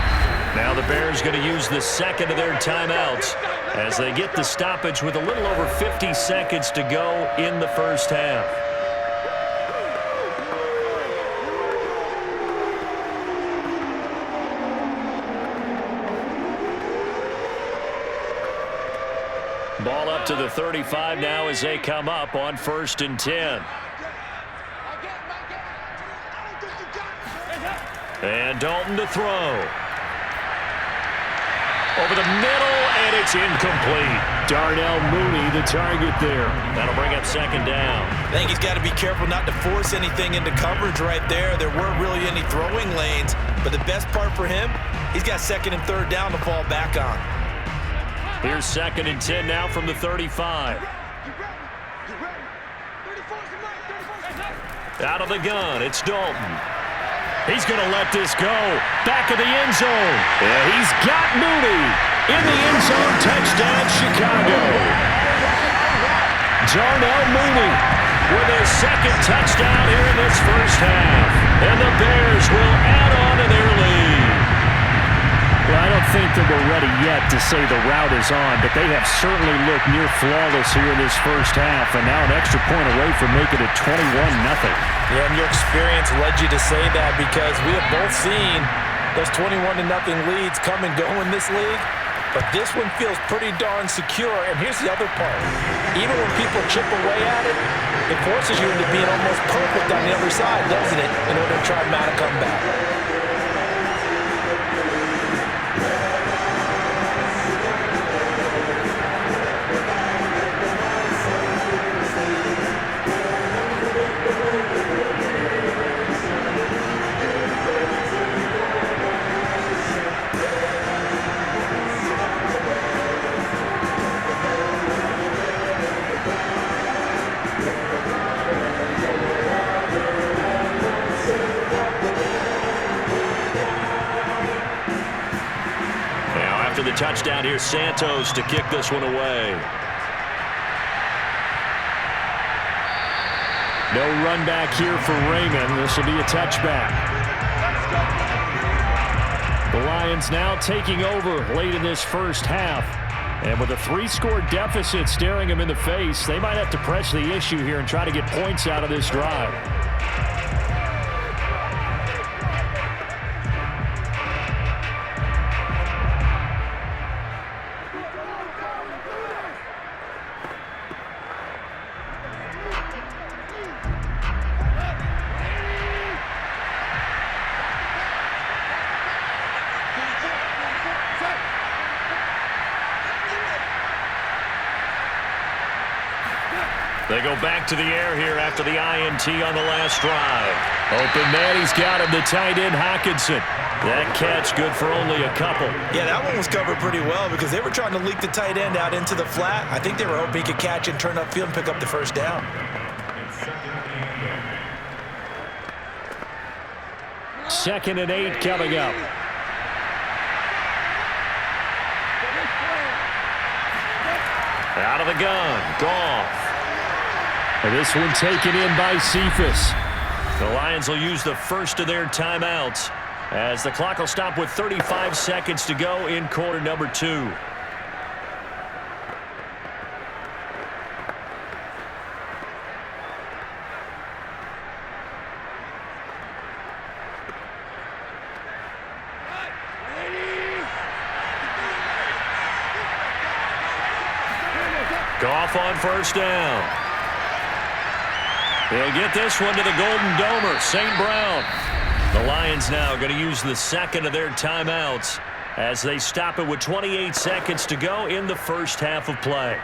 Now the Bears going to use the second of their timeouts as they get the stoppage with a little over 50 seconds to go in the first half. Ball up to the 35 now as they come up on 1st and 10. And Dalton to throw. Over the middle, and it's incomplete. Darnell Mooney, the target there. That'll bring up second down. I think he's got to be careful not to force anything into coverage right there. There weren't really any throwing lanes, but the best part for him, he's got 2nd and 3rd down to fall back on. Here's 2nd and 10 now from the 35. Out of the gun, it's Dalton. He's going to let this go. Back of the end zone. And he's got Mooney in the end zone. Touchdown, Chicago. Darnell Mooney with his 2nd touchdown here in this first half. And the Bears will add on to their lead. Well, I don't think that we're ready yet to say the route is on, but they have certainly looked near flawless here in this first half, and now an extra point away from making it 21-0. Yeah, and your experience led you to say that because we have both seen those 21-0 leads come and go in this league, but this one feels pretty darn secure. And here's the other part. Even when people chip away at it, it forces you into being almost perfect on the other side, doesn't it, in order to try and mount a comeback. The touchdown here, Santos to kick this one away. No run back here for Raymond. This will be a touchback. The Lions now taking over late in this first half. And with a 3-score deficit staring them in the face, they might have to press the issue here and try to get points out of this drive. They go back to the air here after the INT on the last drive. Open man, he's got him, the tight end, Hockenson. That catch good for only a couple. Yeah, that one was covered pretty well because they were trying to leak the tight end out into the flat. I think they were hoping he could catch and turn upfield and pick up the first down. Second and 8 coming up. Out of the gun, Goff. And this one taken in by Cephas. The Lions will use the first of their timeouts as the clock will stop with 35 seconds to go in quarter number 2. Goff on first down. They'll get this one to the Golden Domer, St. Brown. The Lions now going to use the second of their timeouts as they stop it with 28 seconds to go in the first half of play.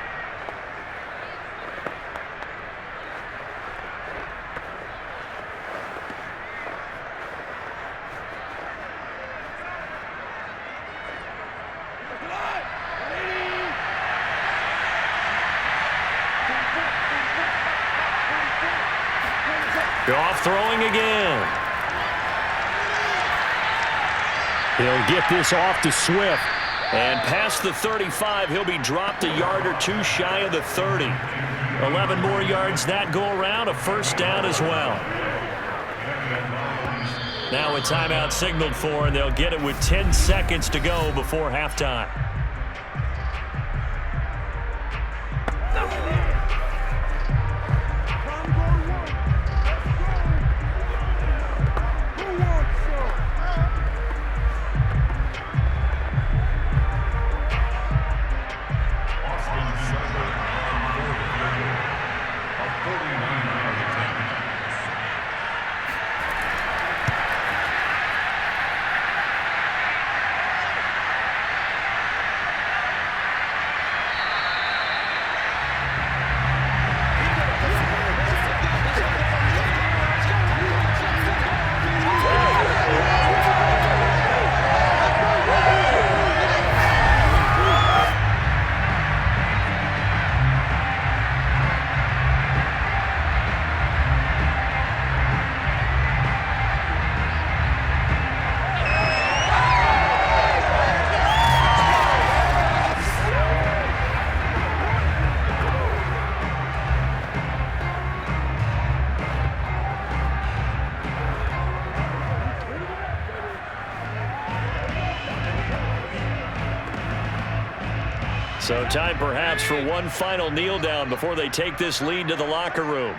Goff throwing again. He'll get this off to Swift. And past the 35, he'll be dropped a yard or two shy of the 30. 11 more yards that go around, a first down as well. Now a timeout signaled for, and they'll get it with 10 seconds to go before halftime. So time perhaps for one final kneel down before they take this lead to the locker room.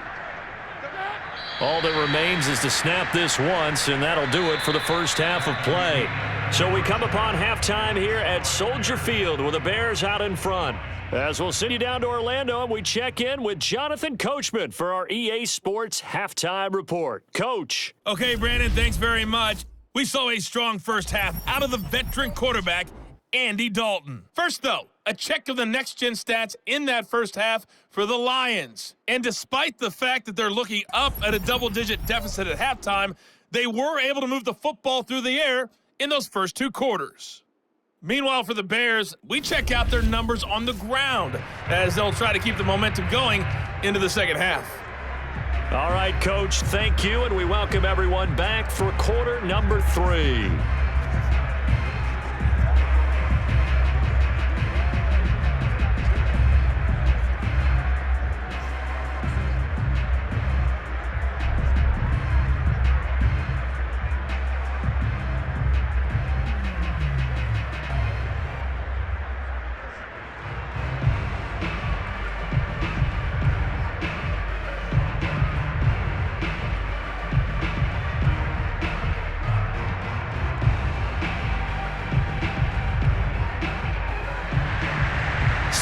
All that remains is to snap this once, and that'll do it for the first half of play. So we come upon halftime here at Soldier Field with the Bears out in front. As we'll send you down to Orlando, and we check in with Jonathan Coachman for our EA Sports Halftime Report. Coach. Okay, Brandon, thanks very much. We saw a strong first half out of the veteran quarterback, Andy Dalton. First, though, a check of the next-gen stats in that first half for the Lions. And despite the fact that they're looking up at a double-digit deficit at halftime, they were able to move the football through the air in those first two quarters. Meanwhile, for the Bears, we check out their numbers on the ground as they'll try to keep the momentum going into the second half. All right, Coach, thank you, and we welcome everyone back for quarter number 3.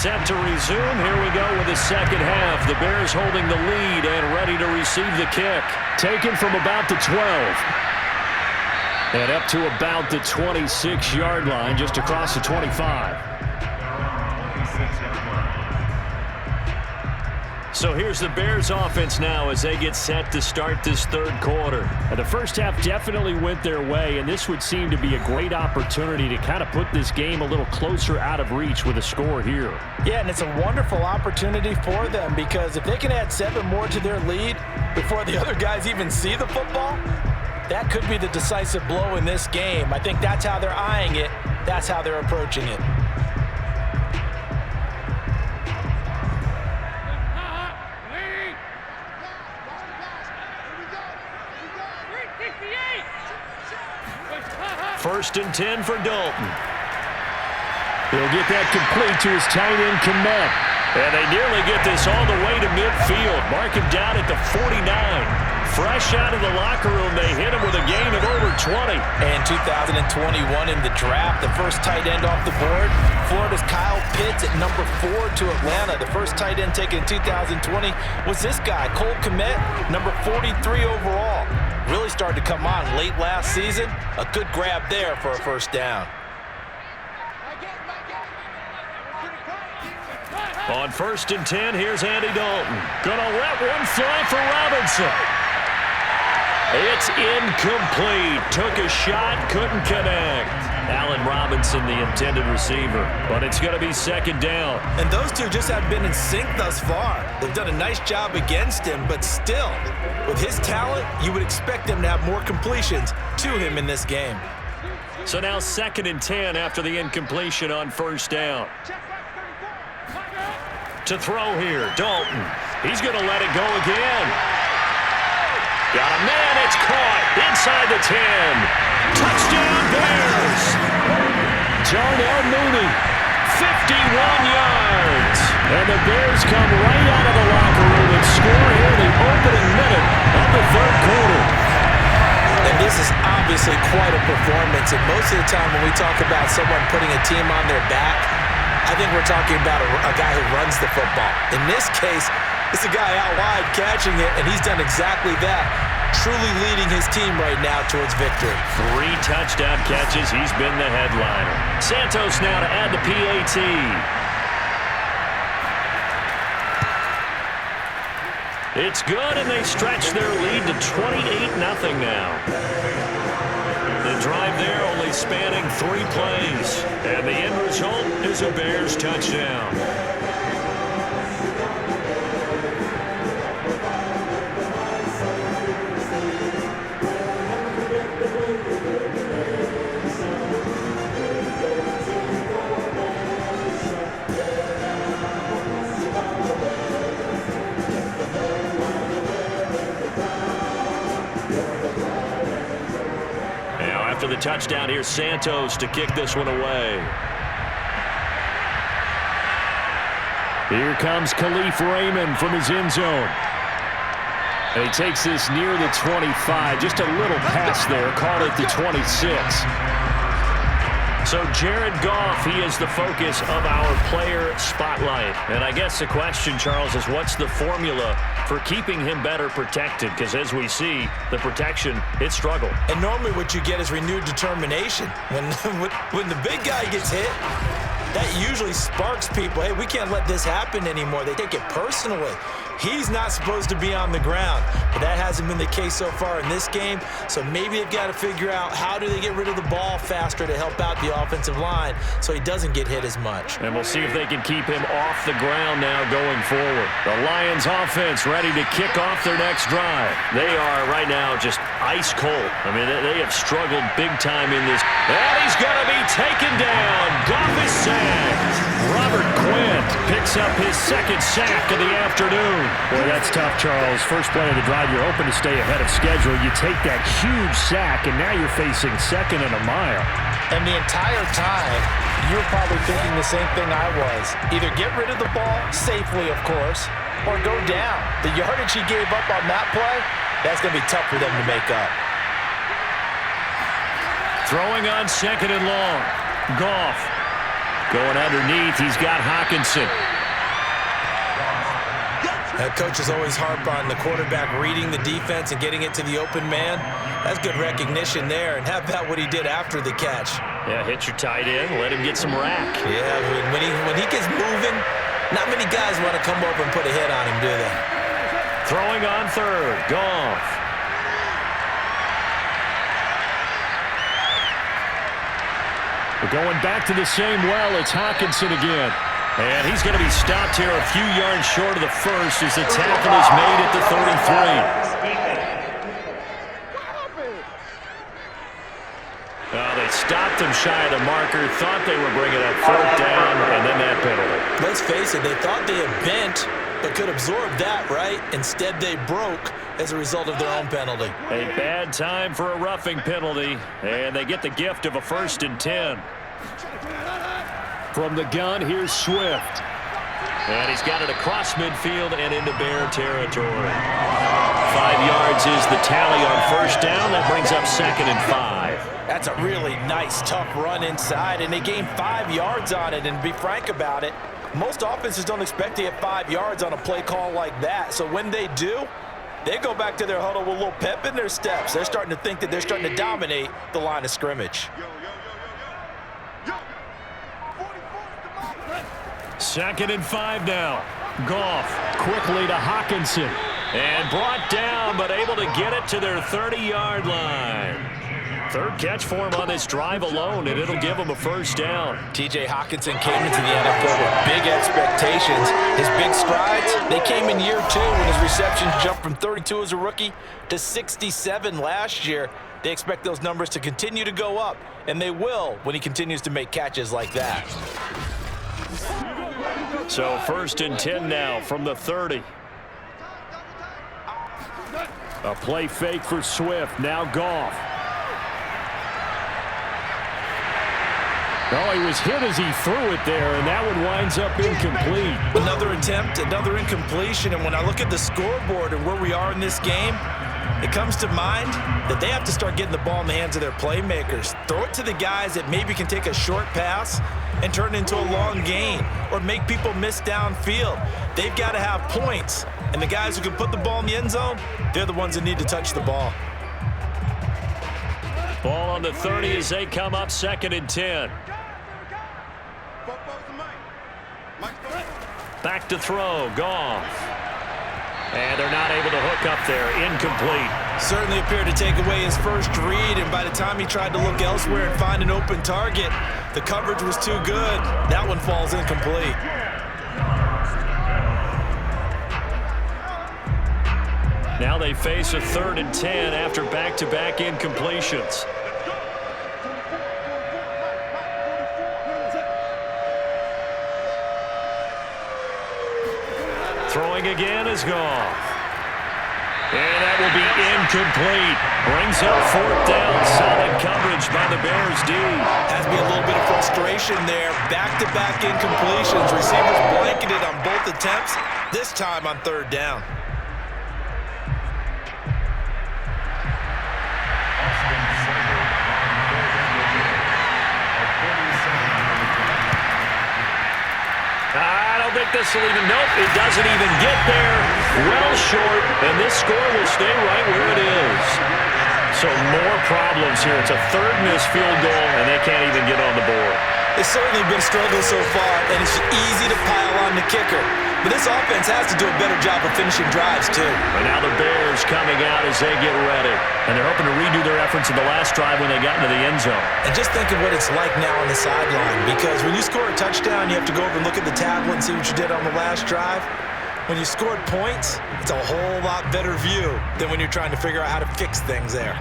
set to resume. Here we go with the second half. The Bears holding the lead and ready to receive the kick. Taken from about the 12. And up to about the 26-yard line, just across the 25. So here's the Bears offense now as they get set to start this third quarter. And the first half definitely went their way, and this would seem to be a great opportunity to kind of put this game a little closer out of reach with a score here. Yeah, and it's a wonderful opportunity for them because if they can add 7 more to their lead before the other guys even see the football, that could be the decisive blow in this game. I think that's how they're eyeing it. That's how they're approaching it. First and 10 for Dalton. He'll get that complete to his tight end, Kmet. And they nearly get this all the way to midfield. Mark him down at the 49. Fresh out of the locker room, they hit him with a gain of over 20. And 2021 in the draft, the first tight end off the board, Florida's Kyle Pitts at number 4 to Atlanta. The first tight end taken in 2020 was this guy, Cole Kmet, number 43 overall. Really started to come on late last season. A good grab there for a first down. On first and 10, here's Andy Dalton. Gonna let one fly for Robinson. It's incomplete. Took a shot, couldn't connect. Allen Robinson, the intended receiver. But it's going to be second down. And those two just have been in sync thus far. They've done a nice job against him, but still, with his talent, you would expect them to have more completions to him in this game. So now second and 10 after the incompletion on first down. To throw here, Dalton. He's going to let it go again. Got a man, it's caught inside the 10. Touchdown Bears. Darnell Mooney, 51 yards. and the Bears come right out of the locker room and score here in the opening minute of the third quarter. And this is obviously quite a performance, and most of the time when we talk about someone putting a team on their back, I think we're talking about a guy who runs the football. In this case, it's a guy out wide catching it, and he's done exactly that, truly leading his team right now towards victory. 3 touchdown catches. He's been the headliner. Santos now to add the PAT. It's good, and they stretch their lead to 28-0 now. The drive there only spanning 3 plays, and the end result is a Bears touchdown. After the touchdown, here's Santos to kick this one away. Here comes Khalif Raymond from his end zone. And he takes this near the 25. Just a little pass there. Call it the 26. So Jared Goff, he is the focus of our player spotlight. And I guess the question, Charles, is what's the formula for keeping him better protected? Because as we see, the protection, it struggled. And normally what you get is renewed determination. When the big guy gets hit, that usually sparks people. Hey, we can't let this happen anymore. They take it personally. He's not supposed to be on the ground, but that hasn't been the case so far in this game. So maybe they've got to figure out how do they get rid of the ball faster to help out the offensive line so he doesn't get hit as much. And we'll see if they can keep him off the ground now going forward. The Lions offense ready to kick off their next drive. They are right now just ice cold. I mean, they have struggled big time in this. And he's going to be taken down. Goff is sacked. Robert Quinn picks up his second sack of the afternoon. Boy, that's tough, Charles. First play of the drive, you're hoping to stay ahead of schedule. You take that huge sack, and now you're facing second and a mile. And the entire time, you're probably thinking the same thing I was. Either get rid of the ball, safely, of course, or go down. The yardage he gave up on that play, that's going to be tough for them to make up. Throwing on second and long. Goff. Going underneath, he's got Hawkinson. Coaches always harp on the quarterback reading the defense and getting it to the open man. That's good recognition there. And how about what he did after the catch? Yeah, hit your tight end, let him get some rack. Yeah, when he gets moving, not many guys want to come over and put a hit on him, do they? Throwing on third, Goff. We're going back to the same well. It's Hawkinson again. And he's going to be stopped here a few yards short of the first as the tackle is made at the 33. They stopped him shy of the marker, thought they were bringing up fourth down, and then that penalty. Let's face it, they thought they had bent, but could absorb that, right? Instead, they broke as a result of their own penalty. A bad time for a roughing penalty, and they get the gift of a 1st and 10. From the gun, here's Swift. And he's got it across midfield and into Bear territory. 5 yards is the tally on first down. That brings up 2nd and 5. That's a really nice, tough run inside, and they gained 5 yards on it. And to be frank about it, most offenses don't expect to get 5 yards on a play call like that. So when they do, they go back to their huddle with a little pep in their steps. They're starting to think that they're starting to dominate the line of scrimmage. 2nd and 5 now. Goff quickly to Hawkinson. And brought down, but able to get it to their 30-yard line. 3rd catch for him on this drive alone, and it'll give him a 1st down. T.J. Hawkinson came into the NFL with big expectations. His big strides, they came in year 2 when his receptions jumped from 32 as a rookie to 67 last year. They expect those numbers to continue to go up, and they will when he continues to make catches like that. So 1st and 10 now from the 30. A play fake for Swift. Now Goff. Oh, he was hit as he threw it there, and that one winds up incomplete. Another attempt, another incompletion, and when I look at the scoreboard and where we are in this game, it comes to mind that they have to start getting the ball in the hands of their playmakers. Throw it to the guys that maybe can take a short pass and turn it into a long gain or make people miss downfield. They've got to have points, and the guys who can put the ball in the end zone, they're the ones that need to touch the ball. Ball on the 30 as they come up 2nd and 10. Back to throw, Goff. And they're not able to hook up there, incomplete. Certainly appeared to take away his first read, and by the time he tried to look elsewhere and find an open target, the coverage was too good. That one falls incomplete. Now they face a 3rd and 10 after back-to-back incompletions. Throwing again is Goff. And that will be incomplete. Brings up 4th down. Solid coverage by the Bears D. Has to be a little bit of frustration there. Back-to-back incompletions. Receivers blanketed on both attempts, this time on 3rd down. I don't think this will even, nope, it doesn't even get there. Well short, and this score will stay right where it is. So more problems here. It's a 3rd missed field goal, and they can't even get on the board. It's certainly been a struggle so far, and it's easy to pile on the kicker. But this offense has to do a better job of finishing drives, too. And now the Bears coming out as they get ready. And they're hoping to redo their efforts in the last drive when they got into the end zone. And just think of what it's like now on the sideline, because when you score a touchdown, you have to go over and look at the tablet and see what you did on the last drive. When you scored points, it's a whole lot better view than when you're trying to figure out how to fix things there.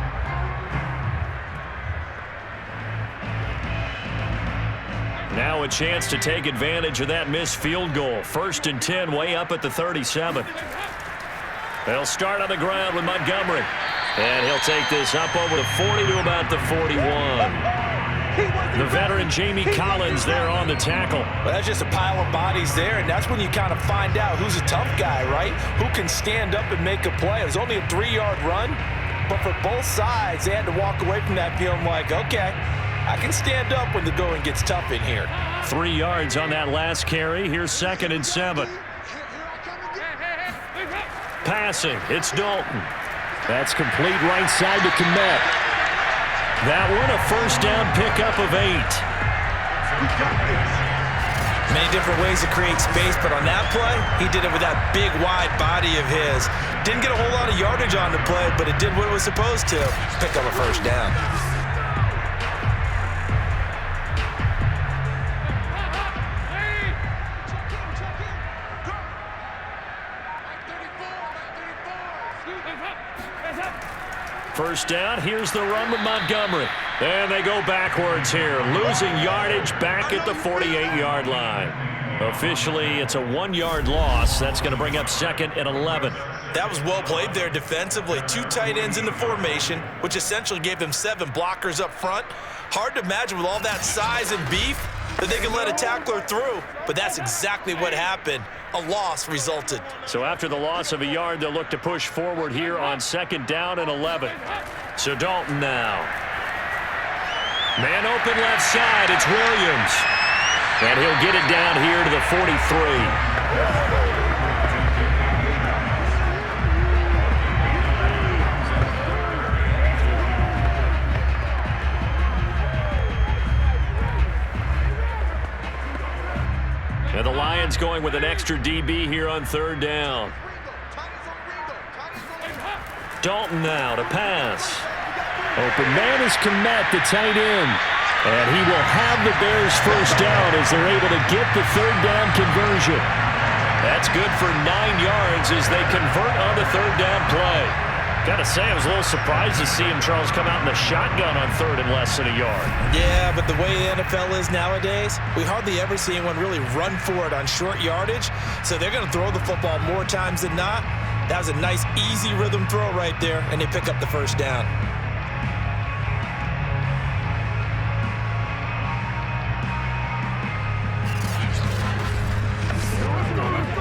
Now a chance to take advantage of that missed field goal. 1st and 10 way up at the 37. They'll start on the ground with Montgomery. And he'll take this up over the 40 to about the 41. The veteran Jamie Collins there on the tackle. Well, that's just a pile of bodies there, and that's when you kind of find out who's a tough guy, right? Who can stand up and make a play. It was only a 3-yard run, but for both sides, they had to walk away from that feeling like, okay, I can stand up when the going gets tough in here. 3 yards on that last carry. Here's 2nd and 7. Passing, it's Dalton. That's complete right side to Kmet. That one a first down pickup of 8. Many different ways to create space, but on that play, he did it with that big, wide body of his. Didn't get a whole lot of yardage on the play, but it did what it was supposed to. Pick up a first down. First down, here's the run with Montgomery. And they go backwards here, losing yardage back at the 48-yard line. Officially, it's a 1-yard loss. That's going to bring up 2nd and 11. That was well played there defensively. 2 tight ends in the formation, which essentially gave them 7 blockers up front. Hard to imagine with all that size and beef that they can let a tackler through, but that's exactly what happened. A loss resulted. So after the loss of a yard, they'll look to push forward here on 2nd down and 11. So Dalton now. Man open left side, it's Williams. And he'll get it down here to the 43. And the Lions going with an extra DB here on 3rd down. Dalton now to pass. Open man is Kmet, the tight end. And he will have the Bears first down as they're able to get the 3rd down conversion. That's good for 9 yards as they convert on the 3rd down play. Gotta say, I was a little surprised to see him, Charles, come out in the shotgun on 3rd and less than a yard. Yeah, but the way the NFL is nowadays, we hardly ever see anyone really run for it on short yardage. So they're going to throw the football more times than not. That was a nice, easy rhythm throw right there, and they pick up the first down.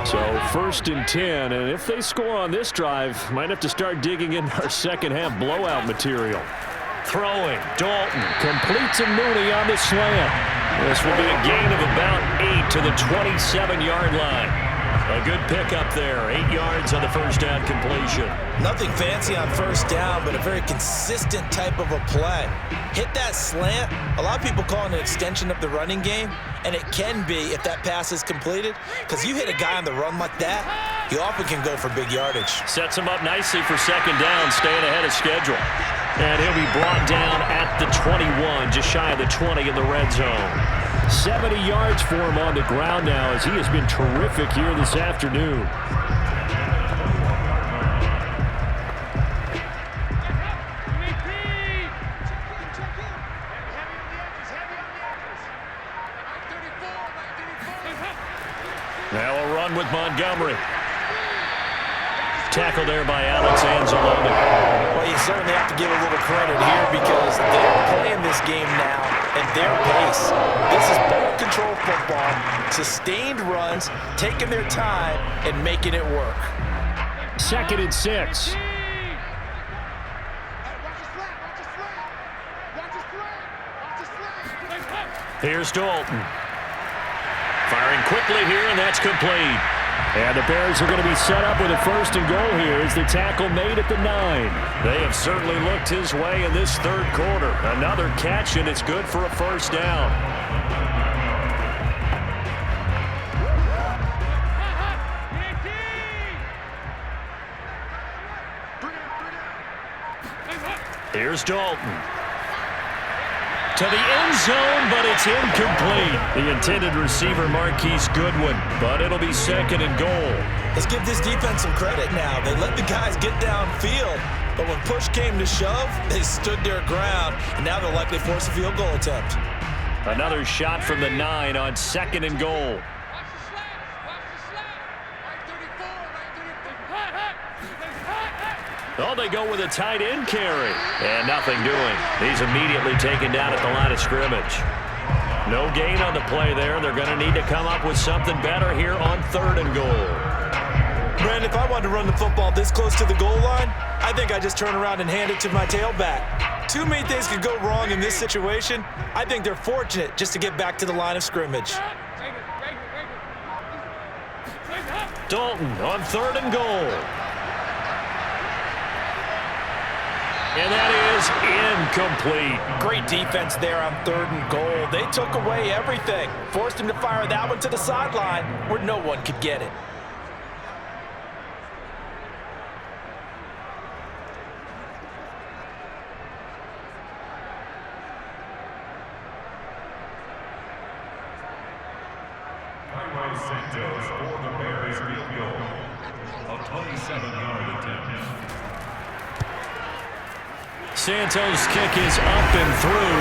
So 1st and 10, and if they score on this drive, might have to start digging in our second half blowout material. Throwing, Dalton completes a Mooney on the slant. This will be a gain of about 8 to the 27-yard line. A good pickup there, 8 yards on the first down completion. Nothing fancy on first down, but a very consistent type of a play. Hit that slant. A lot of people call it an extension of the running game, and it can be if that pass is completed, because you hit a guy on the run like that, he often can go for big yardage. Sets him up nicely for 2nd down, staying ahead of schedule. And he'll be brought down at the 21, just shy of the 20 in the red zone. 70 yards for him on the ground now as he has been terrific here this afternoon. Now a run with Montgomery. Tackle there by Alex Anzalone. Well, you certainly have to give a little credit here because they're playing this game now at their pace. This is ball control football, sustained runs, taking their time and making it work. 2nd and 6. Here's Dalton. Firing quickly here, and that's complete. And the Bears are going to be set up with a 1st and goal here as the tackle made at the 9. They have certainly looked his way in this 3rd quarter. Another catch, and it's good for a first down. Here's Dalton. To the end zone, but it's incomplete. The intended receiver, Marquise Goodwin, but it'll be 2nd and goal. Let's give this defense some credit now. They let the guys get downfield, but when push came to shove, they stood their ground, and now they'll likely force a field goal attempt. Another shot from the 9 on 2nd and goal. Oh, they go with a tight end carry. And nothing doing. He's immediately taken down at the line of scrimmage. No gain on the play there. They're going to need to come up with something better here on 3rd and goal. Brandon, if I wanted to run the football this close to the goal line, I think I just turn around and hand it to my tailback. too many things could go wrong in this situation. I think they're fortunate just to get back to the line of scrimmage. Dalton on 3rd and goal. And that is incomplete. Great defense there on 3rd and goal. They took away everything. Forced him to fire that one to the sideline where no one could get it. Santos for the Bears field goal. A 27-yard attempt. Santos' kick is up and through,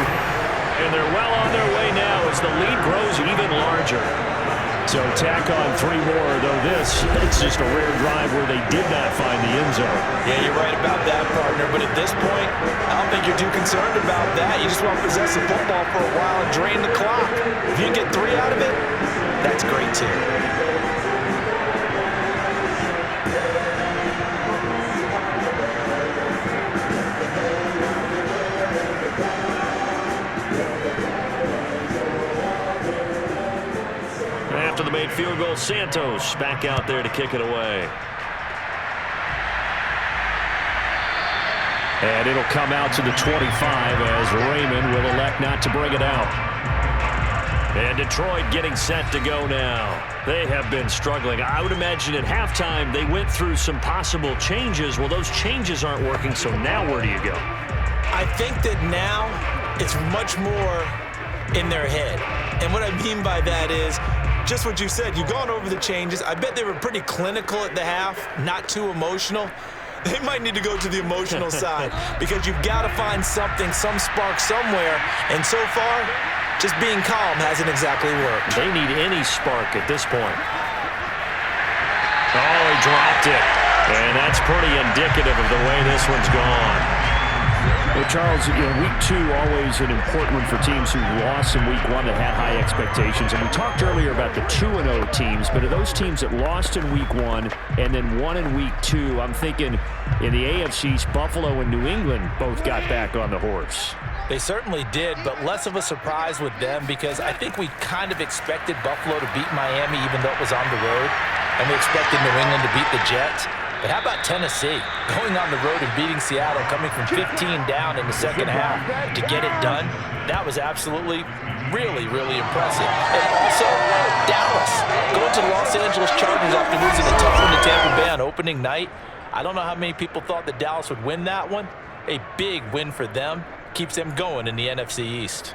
and they're well on their way now as the lead grows even larger. So tack on 3 more, though it's just a rare drive where they did not find the end zone. Yeah, you're right about that, partner, but at this point, I don't think you're too concerned about that. You just want to possess the football for a while and drain the clock. If you can get 3 out of it, that's great too. After the made field goal, Santos back out there to kick it away. And it'll come out to the 25 as Raymond will elect not to bring it out. And Detroit getting set to go now. They have been struggling. I would imagine at halftime they went through some possible changes. Well, those changes aren't working, so now where do you go? I think that now it's much more in their head. And what I mean by that is just what you said. You've gone over the changes. I bet they were pretty clinical at the half, not too emotional. They might need to go to the emotional side because you've got to find something, some spark somewhere. And so far, just being calm hasn't exactly worked. They need any spark at this point. Oh, he dropped it. And that's pretty indicative of the way this one's gone. Well, Charles, week 2 always an important one for teams who lost in week 1 that had high expectations. And we talked earlier about the 2-0 teams, but of those teams that lost in week 1 and then won in week 2, I'm thinking in the AFC East, Buffalo and New England both got back on the horse. They certainly did, but less of a surprise with them because I think we kind of expected Buffalo to beat Miami even though it was on the road, and we expected New England to beat the Jets. But how about Tennessee going on the road and beating Seattle, coming from 15 down in the second half to get it done? That was absolutely, really, really impressive. And also, Dallas going to the Los Angeles Chargers after losing a tough one to Tampa Bay on opening night. I don't know how many people thought that Dallas would win that one. A big win for them. Keeps them going in the NFC East.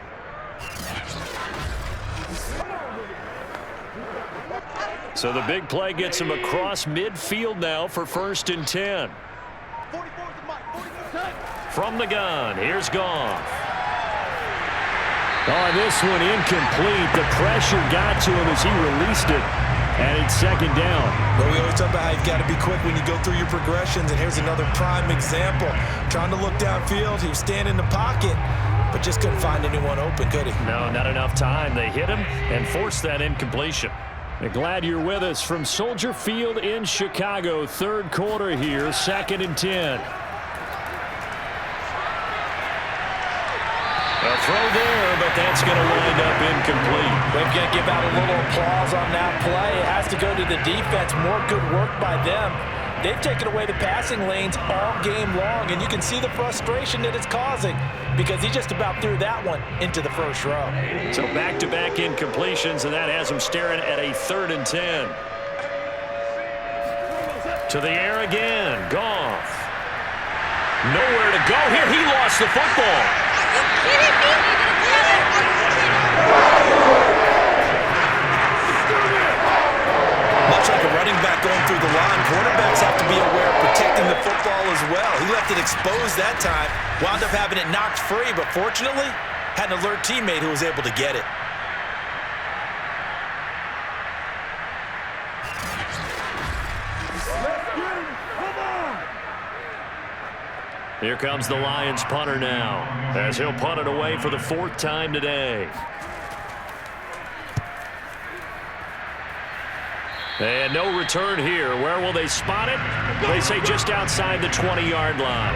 So the big play gets him across midfield now for 1st and 10. From the gun, here's Goff. Oh, this one incomplete. The pressure got to him as he released it. And it's 2nd down. Well, we always talk about how you've got to be quick when you go through your progressions, and here's another prime example. Trying to look downfield, he was standing in the pocket, but just couldn't find anyone open, could he? No, not enough time. They hit him and forced that incompletion. Glad you're with us from Soldier Field in Chicago. 3rd quarter here, 2nd and 10. A throw there, but that's going to wind up incomplete. We've got to give out a little applause on that play. It has to go to the defense. More good work by them. They've taken away the passing lanes all game long, and you can see the frustration that it's causing because he just about threw that one into the first row. So back-to-back incompletions, and that has him staring at a 3rd and 10. To the air again. Goff. Nowhere to go here. He lost the football. Much like a running back going through the line, quarterbacks have to be aware of protecting the football as well. He left it exposed that time, wound up having it knocked free, but fortunately, had an alert teammate who was able to get it. Here comes the Lions punter now, as he'll punt it away for the 4th time today. And no return here. Where will they spot it? They say just outside the 20-yard line.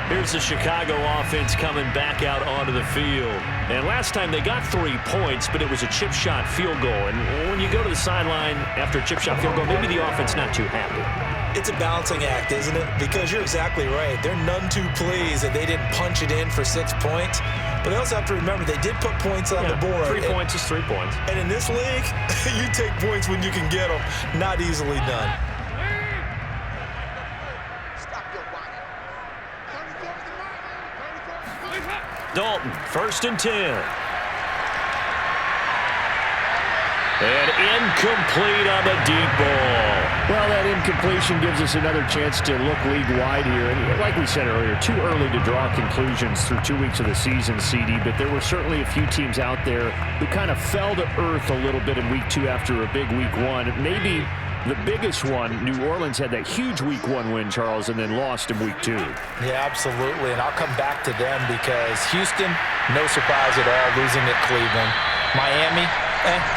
Here's the Chicago offense coming back out onto the field. And last time they got 3 points, but it was a chip shot field goal. And when you go to the sideline after a chip shot field goal, maybe the offense not too happy. It's a balancing act, isn't it? Because you're exactly right. They're none too pleased that they didn't punch it in for 6 points. But they also have to remember they did put points on the board. 3 points is 3 points. And in this league, you take points when you can get them. Not easily done. Dalton, 1st and 10. And incomplete on the deep ball. Well, that incompletion gives us another chance to look league-wide here. And like we said earlier, too early to draw conclusions through 2 weeks of the season, CD, but there were certainly a few teams out there who kind of fell to earth a little bit in week 2 after a big week 1. Maybe the biggest one, New Orleans had that huge week 1 win, Charles, and then lost in week 2. Yeah, absolutely. And I'll come back to them because Houston, no surprise at all, losing at Cleveland. Miami,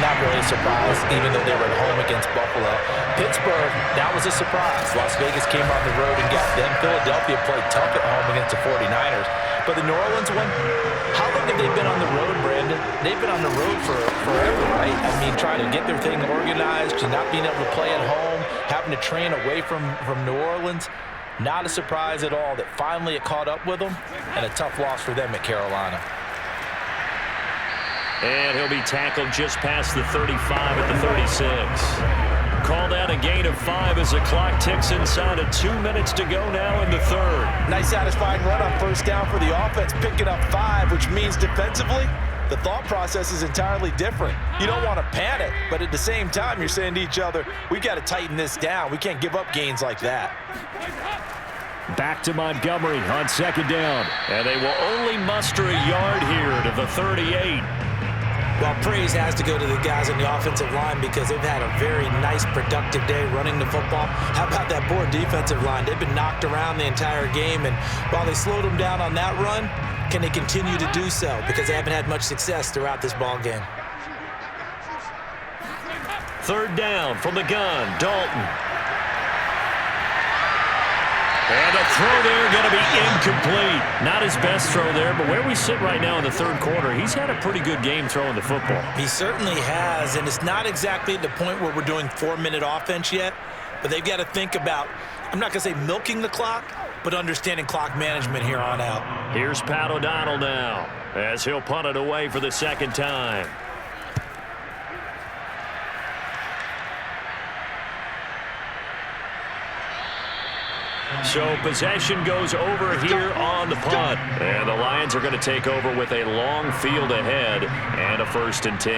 not really a surprise, even though they were at home against Buffalo. Pittsburgh, that was a surprise. Las Vegas came on the road and got them. Philadelphia played tough at home against the 49ers. But the New Orleans one, how long have they been on the road, Brandon? They've been on the road for forever, right? I mean, trying to get their thing organized, not being able to play at home, having to train away from New Orleans. Not a surprise at all that finally it caught up with them, and a tough loss for them at Carolina. And he'll be tackled just past the 35 at the 36. Called out a gain of 5 as the clock ticks inside of 2 minutes to go now in the 3rd. Nice satisfying run on 1st down for the offense, picking up 5, which means defensively, the thought process is entirely different. You don't want to panic, but at the same time, you're saying to each other, we got to tighten this down. We can't give up gains like that. Back to Montgomery on 2nd down. And they will only muster a yard here to the 38. Well, praise has to go to the guys on the offensive line because they've had a very nice, productive day running the football. How about that poor defensive line? They've been knocked around the entire game, and while they slowed them down on that run, can they continue to do so? Because they haven't had much success throughout this ball game. 3rd down from the gun, Dalton. And the throw there going to be incomplete. Not his best throw there, but where we sit right now in the 3rd quarter, he's had a pretty good game throwing the football. He certainly has, and it's not exactly at the point where we're doing 4-minute offense yet, but they've got to think about, I'm not going to say milking the clock, but understanding clock management here on out. Here's Pat O'Donnell now as he'll punt it away for the 2nd time. So possession goes over here on the punt. And the Lions are going to take over with a long field ahead and a 1st and 10.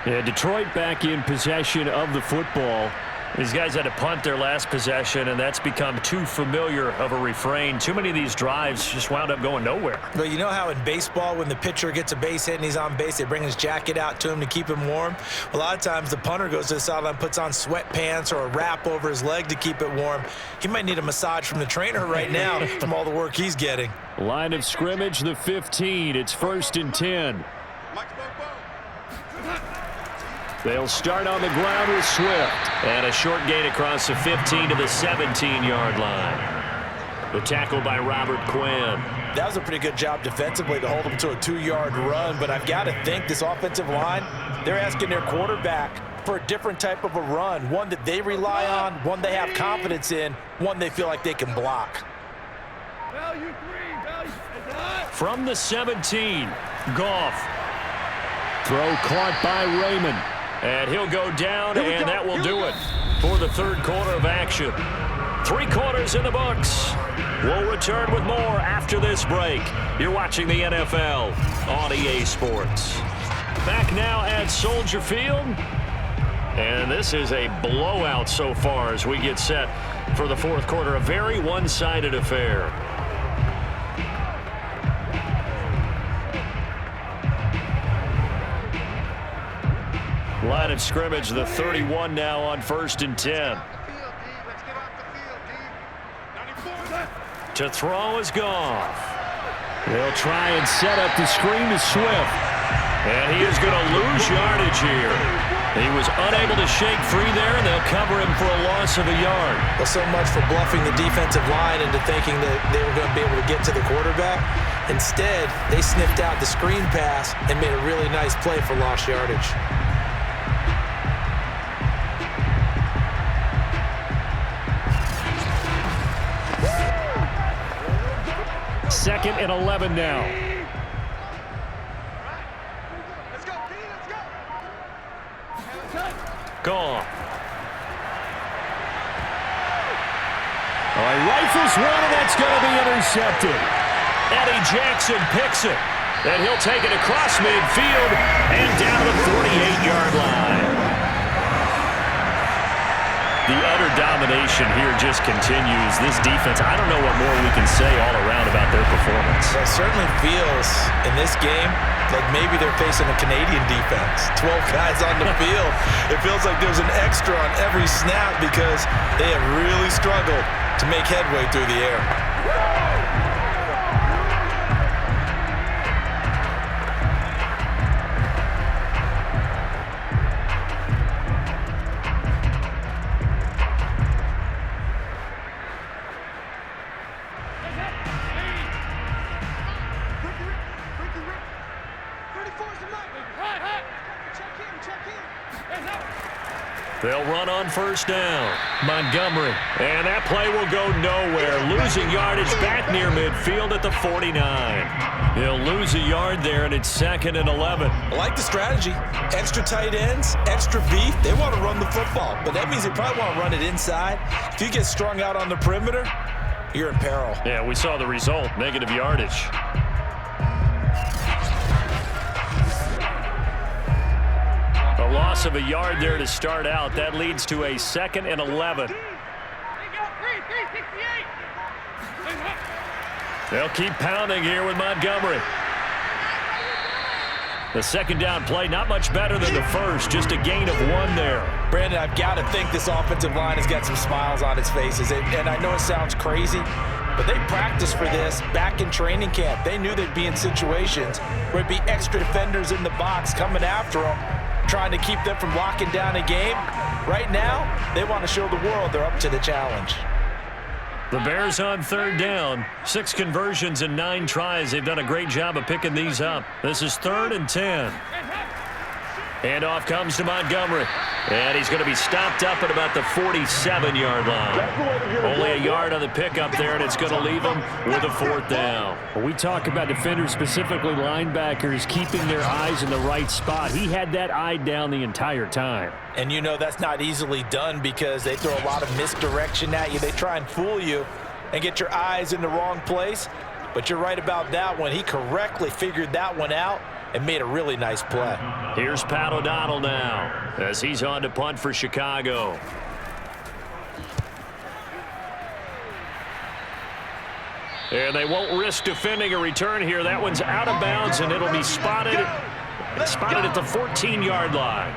Yeah, Detroit back in possession of the football. These guys had to punt their last possession, and that's become too familiar of a refrain. Too many of these drives just wound up going nowhere. Well, you know how in baseball, when the pitcher gets a base hit and he's on base, they bring his jacket out to him to keep him warm? A lot of times the punter goes to the sideline, puts on sweatpants or a wrap over his leg to keep it warm. He might need a massage from the trainer right now from all the work he's getting. Line of scrimmage, the 15. It's 1st and 10. They'll start on the ground with Swift. And a short gain across the 15 to the 17-yard line. The tackle by Robert Quinn. That was a pretty good job defensively to hold him to a 2-yard run, but I've got to think this offensive line, they're asking their quarterback for a different type of a run, one that they rely on, one they have confidence in, one they feel like they can block. From the 17, Goff. Throw caught by Raymond. And he'll go down, and that will do it for the 3rd quarter of action. 3 quarters in the books. We'll return with more after this break. You're watching the NFL on EA Sports. Back now at Soldier Field. And this is a blowout so far as we get set for the 4th quarter. A very one-sided affair. Line of scrimmage, the 31 now on 1st and 10. To throw is Goff. They'll try and set up the screen to Swift. And he is going to lose yardage here. He was unable to shake free there, and they'll cover him for a loss of a yard. Well, so much for bluffing the defensive line into thinking that they were going to be able to get to the quarterback. Instead, they sniffed out the screen pass and made a really nice play for lost yardage. Second and 11 now. Gone. Rifles one, and that's going to be intercepted. Eddie Jackson picks it. And he'll take it across midfield and down to the 48-yard line. The utter domination here just continues. This defense, I don't know what more we can say all around about their performance. It certainly feels in this game like maybe they're facing a Canadian defense. 12 guys on the field. It feels like there's an extra on every snap because they have really struggled to make headway through the air. They'll run on first down. Montgomery. And that play will go nowhere. Losing yardage back near midfield at the 49. He'll lose a yard there, and it's second and 11. I like the strategy. Extra tight ends, extra beef. They want to run the football, but that means they probably want to run it inside. If you get strung out on the perimeter, you're in peril. Yeah, we saw the result. Negative yardage. A loss of a yard there to start out. That leads to a second and 11. They'll keep pounding here with Montgomery. The second down play, not much better than the first. Just a gain of 1 there. Brandon, I've got to think this offensive line has got some smiles on its faces. And I know it sounds crazy, but they practiced for this back in training camp. They knew they'd be in situations where it'd be extra defenders in the box coming after them, trying to keep them from locking down a game. Right now, they want to show the world they're up to the challenge. The Bears on third down. 6 conversions and 9 tries. They've done a great job of picking these up. This is 3rd and 10. Handoff comes to Montgomery. And he's going to be stopped up at about the 47-yard line. Only a yard on the pickup there, and it's going to leave him with a 4th down. When we talk about defenders, specifically linebackers, keeping their eyes in the right spot. He had that eye down the entire time. And you know that's not easily done because they throw a lot of misdirection at you. They try and fool you and get your eyes in the wrong place. But you're right about that one. He correctly figured that one out and made a really nice play. Here's Pat O'Donnell now as he's on to punt for Chicago. And they won't risk defending a return here. That one's out of bounds, and it'll be spotted at the 14-yard line.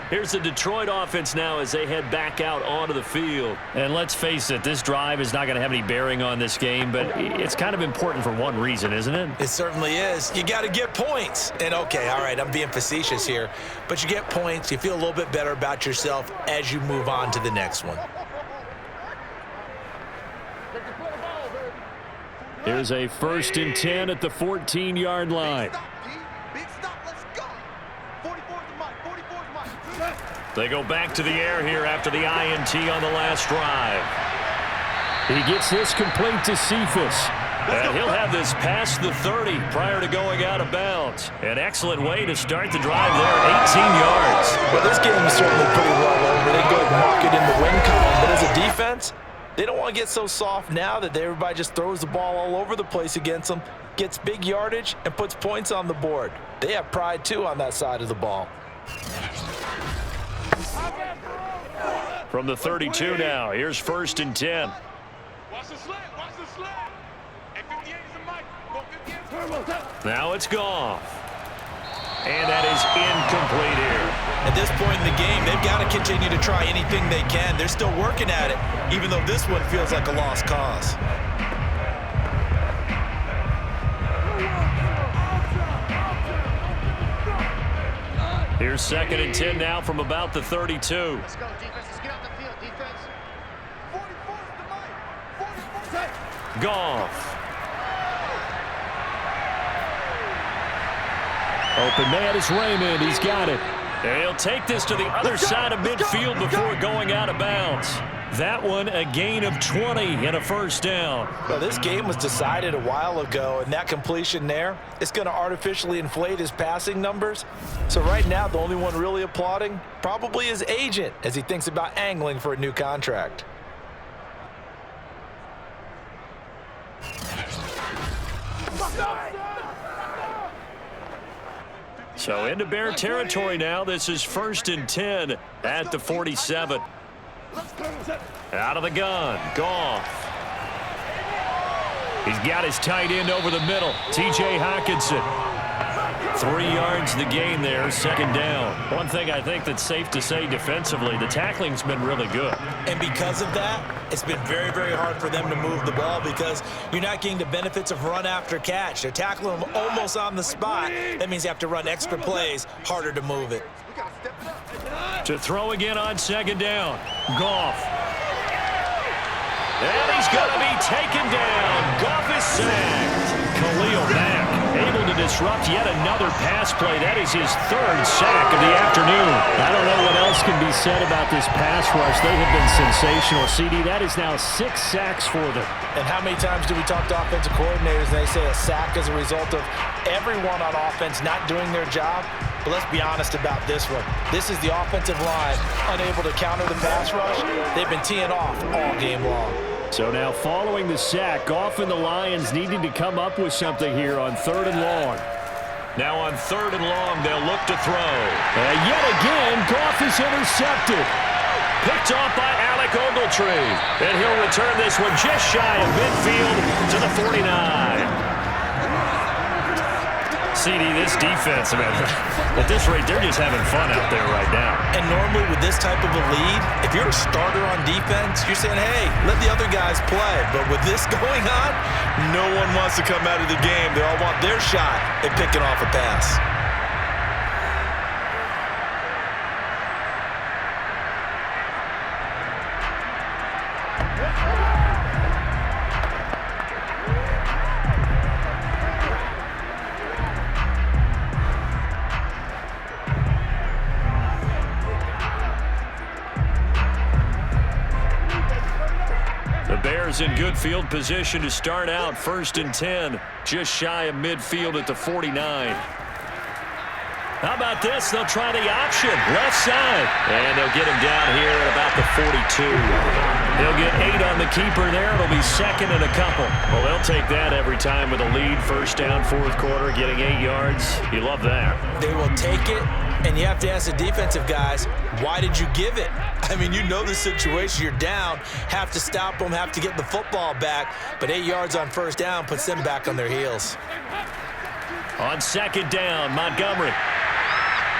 Here's the Detroit offense now as they head back out onto the field. And let's face it, this drive is not going to have any bearing on this game, but it's kind of important for one reason, isn't it? It certainly is. You got to get points. And okay, all right, I'm being facetious here, but you get points, you feel a little bit better about yourself as you move on to the next one. Here's a 1st and 10 at the 14-yard line. They go back to the air here after the INT on the last drive. He gets this complete to Cephas. And he'll have this past the 30 prior to going out of bounds. An excellent way to start the drive there, 18 yards. Well, this game is certainly pretty well over. They go and mark it in the win column. But as a defense, they don't want to get so soft now that everybody just throws the ball all over the place against them, gets big yardage, and puts points on the board. They have pride, too, on that side of the ball. From the 32 now, here's 1st and 10. Watch the slant. Watch the slant. At 58 is the mic. Go 58. Now it's Goff. And that is incomplete here. At this point in the game, they've got to continue to try anything they can. They're still working at it, even though this one feels like a lost cause. Here's Here's 2nd and 10 now from about the 32. Let's go, defense. Let's get off the field, defense. Goff. Open man is Raymond. He's got it. And he'll take this to the other side of midfield before going out of bounds. That one, a gain of 20 and a first down. Well, this game was decided a while ago, and that completion there is going to artificially inflate his passing numbers. So right now, the only one really applauding probably his agent as he thinks about angling for a new contract. So into Bear territory now. This is 1st and 10 at the 47. Out of the gun, Goff. He's got his tight end over the middle, T.J. Hockenson. 3 yards the gain there, 2nd down. One thing I think that's safe to say defensively, the tackling's been really good. And because of that, it's been very, very hard for them to move the ball because you're not getting the benefits of run after catch. They're tackling them almost on the spot. That means you have to run extra plays, harder to move it. To throw again on 2nd down, Goff. And he's going to be taken down. Goff is sacked. Khalil Mack able to disrupt yet another pass play. That is his 3rd sack of the afternoon. I don't know what else can be said about this pass rush. They have been sensational, CD. That is now 6 sacks for them. And how many times do we talk to offensive coordinators and they say a sack is a result of everyone on offense not doing their job? But let's be honest about this one. This is the offensive line unable to counter the pass rush. They've been teeing off all game long. So now following the sack, Goff and the Lions needing to come up with something here on 3rd and long. Now on 3rd and long, they'll look to throw. And yet again, Goff is intercepted. Picked off by Alec Ogletree. And he'll return this one just shy of midfield to the 49. CD, this defense, man, at this rate, they're just having fun out there right now. And normally with this type of a lead, if you're a starter on defense, you're saying, hey, let the other guys play. But with this going on, no one wants to come out of the game. They all want their shot at picking off a pass. In good field position to start out. 1st and 10, just shy of midfield at the 49. How about this? They'll try the option, left side. And they'll get him down here at about the 42. They'll get 8 on the keeper there. It'll be 2nd and a couple. Well, they'll take that every time with a lead. 1st down, 4th quarter, getting 8 yards. You love that. They will take it, and you have to ask the defensive guys, why did you give it? I mean, you know the situation. You're down, have to stop them, have to get the football back. But 8 yards on 1st down puts them back on their heels. On 2nd down, Montgomery.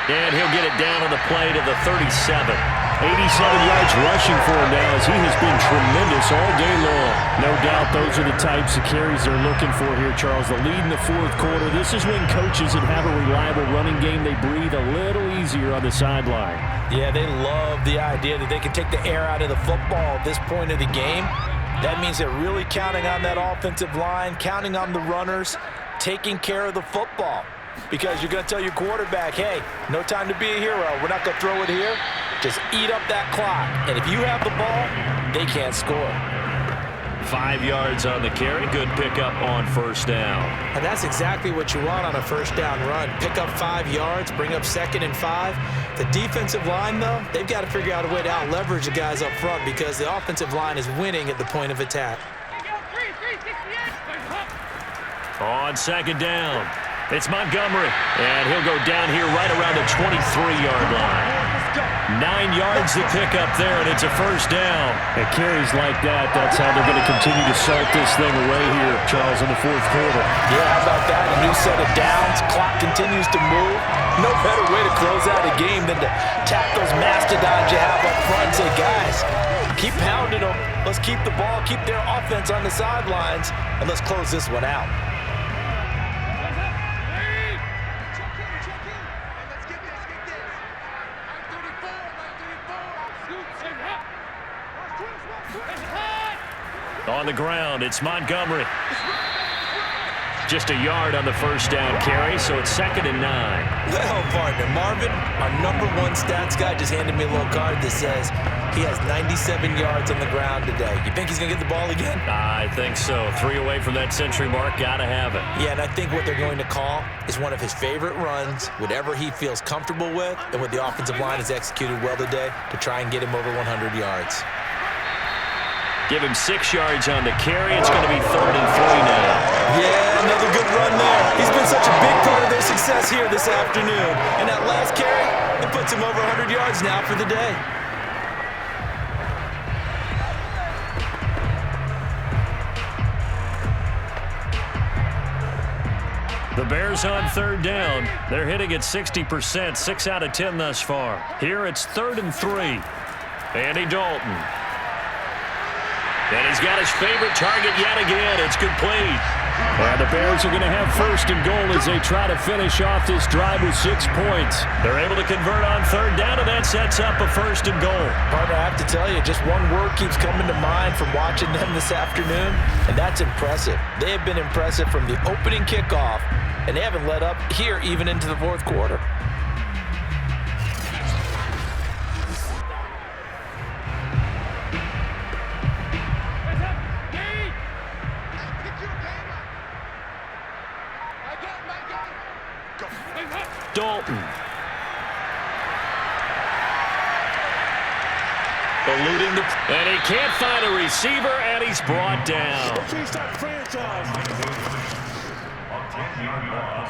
And he'll get it down on the play to the 37. 87 yards rushing for him now as he has been tremendous all day long. No doubt those are the types of carries they're looking for here, Charles. The lead in the 4th quarter. This is when coaches that have a reliable running game, they breathe a little easier on the sideline. Yeah, they love the idea that they can take the air out of the football at this point of the game. That means they're really counting on that offensive line, counting on the runners, taking care of the football. Because you're going to tell your quarterback, hey, no time to be a hero. We're not going to throw it here. Just eat up that clock. And if you have the ball, they can't score. 5 yards on the carry. Good pickup on 1st down. And that's exactly what you want on a 1st down run. Pick up 5 yards, bring up 2nd and 5. The defensive line, though, they've got to figure out a way to out-leverage the guys up front because the offensive line is winning at the point of attack. On 2nd down, it's Montgomery. And he'll go down here right around the 23-yard line. 9 yards to pick up there, and it's a 1st down. At carries like that, that's how they're going to continue to salt this thing away here, Charles, in the 4th quarter. Yeah, how about that? A new set of downs. Clock continues to move. No better way to close out a game than to tap those mastodons you have up front and say, guys, keep pounding them. Let's keep the ball, keep their offense on the sidelines, and let's close this one out. On the ground, it's Montgomery. Just a yard on the first down carry, so it's 2nd and 9. Well, partner, Marvin, our #1 stats guy just handed me a little card that says he has 97 yards on the ground today. You think he's going to get the ball again? I think so. 3 away from that century mark. Got to have it. Yeah, and I think what they're going to call is one of his favorite runs, whatever he feels comfortable with, and what the offensive line has executed well today to try and get him over 100 yards. Give him 6 yards on the carry. It's going to be 3rd and 3 now. Yeah, another good run there. He's been such a big part of their success here this afternoon. And that last carry, it puts him over 100 yards now for the day. The Bears on 3rd down. They're hitting at 60%, 6 out of 10 thus far. Here it's 3rd and 3. Andy Dalton. And he's got his favorite target yet again. It's complete. And the Bears are going to have 1st and goal as they try to finish off this drive with 6 points. They're able to convert on 3rd down, and that sets up a 1st and goal. Partner, I have to tell you, just one word keeps coming to mind from watching them this afternoon, and that's impressive. They have been impressive from the opening kickoff, and they haven't let up here even into the 4th quarter. Dalton. Eluding the... And he can't find a receiver, and he's brought down.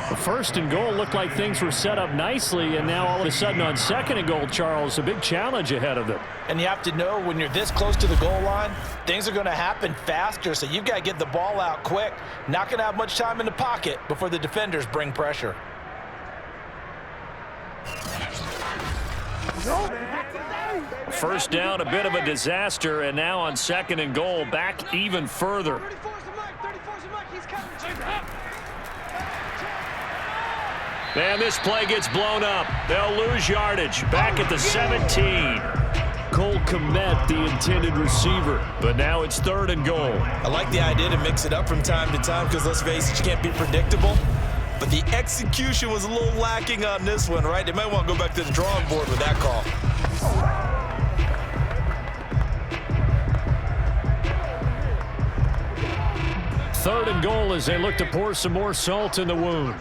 The 1st and goal looked like things were set up nicely, and now all of a sudden on 2nd and goal, Charles, a big challenge ahead of them. And you have to know when you're this close to the goal line, things are going to happen faster, so you've got to get the ball out quick. Not going to have much time in the pocket before the defenders bring pressure. First down, a bit of a disaster, and now on 2nd and goal, back even further. And this play gets blown up. They'll lose yardage. Back at the 17. Cole Kmet, the intended receiver. But now it's 3rd and goal. I like the idea to mix it up from time to time because, let's face it, you can't be predictable. But the execution was a little lacking on this one, right? They might want to go back to the drawing board with that call. Third and goal as they look to pour some more salt in the wound.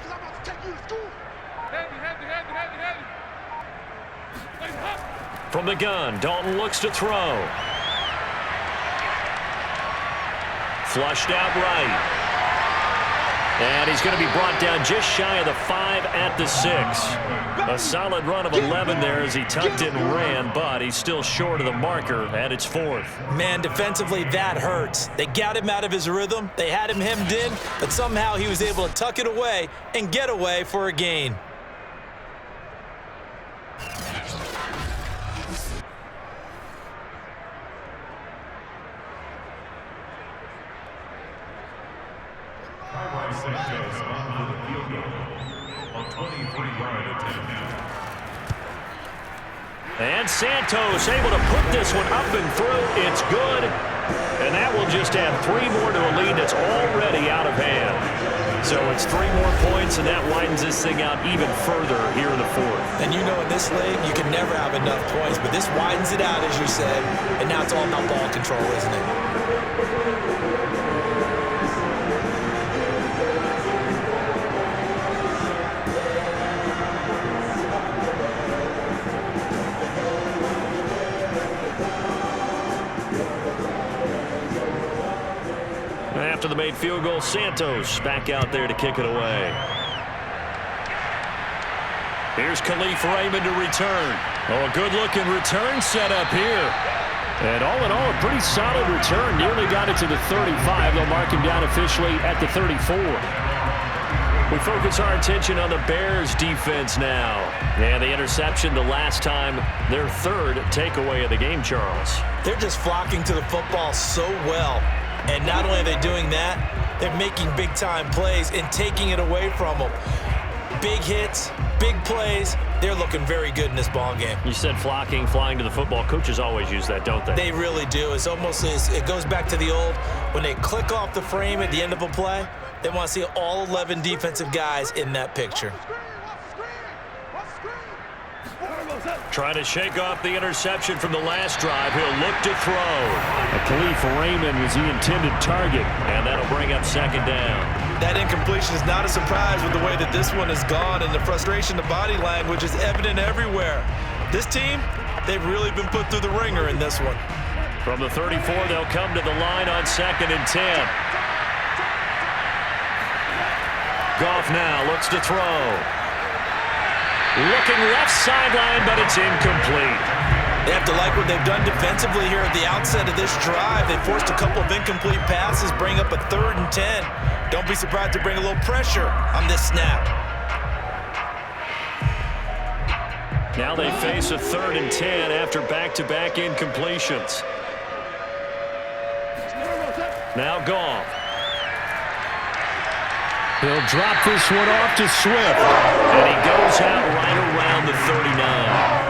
From the gun, Dalton looks to throw. Flushed out right. And he's going to be brought down just shy of the 5 at the 6. A solid run of 11 there as he tucked it and ran, but he's still short of the marker, and it's 4th. Man, defensively, that hurts. They got him out of his rhythm. They had him hemmed in, but somehow he was able to tuck it away and get away for a gain. And Santos able to put this one up and through. It's good. And that will just add 3 more to a lead that's already out of hand. So it's 3 more points, and that widens this thing out even further here in the 4th. And you know in this league, you can never have enough points, but this widens it out, as you said, and now it's all about ball control, isn't it? After the made field goal, Santos back out there to kick it away. Here's Khalif Raymond to return. Oh, a good-looking return set up here. And all in all, a pretty solid return. Nearly got it to the 35. They'll mark him down officially at the 34. We focus our attention on the Bears defense now. And the interception the last time, their 3rd takeaway of the game, Charles. They're just flocking to the football so well. And not only are they doing that, they're making big-time plays and taking it away from them. big hits, big plays. They're looking very good in this ball game. You said flocking, flying to the football. Coaches always use that, don't they? They really do. It's almost it goes back to the old, when they click off the frame at the end of a play, they want to see all 11 defensive guys in that picture. Trying to shake off the interception from the last drive. He'll look to throw. Khalif Raymond was the intended target. And that'll bring up second down. That incompletion is not a surprise with the way that this one has gone, and the frustration, the body language is evident everywhere. This team, they've really been put through the ringer in this one. From the 34, they'll come to the line on 2nd and 10. Goff now looks to throw. Looking left sideline, but it's incomplete. They have to like what they've done defensively here at the outset of this drive. They forced a couple of incomplete passes, bring up a 3rd and 10. Don't be surprised to bring a little pressure on this snap. Now they face a 3rd and 10 after back-to-back incompletions. Now Goff. He'll drop this one off to Swift. And he goes out right around the 39.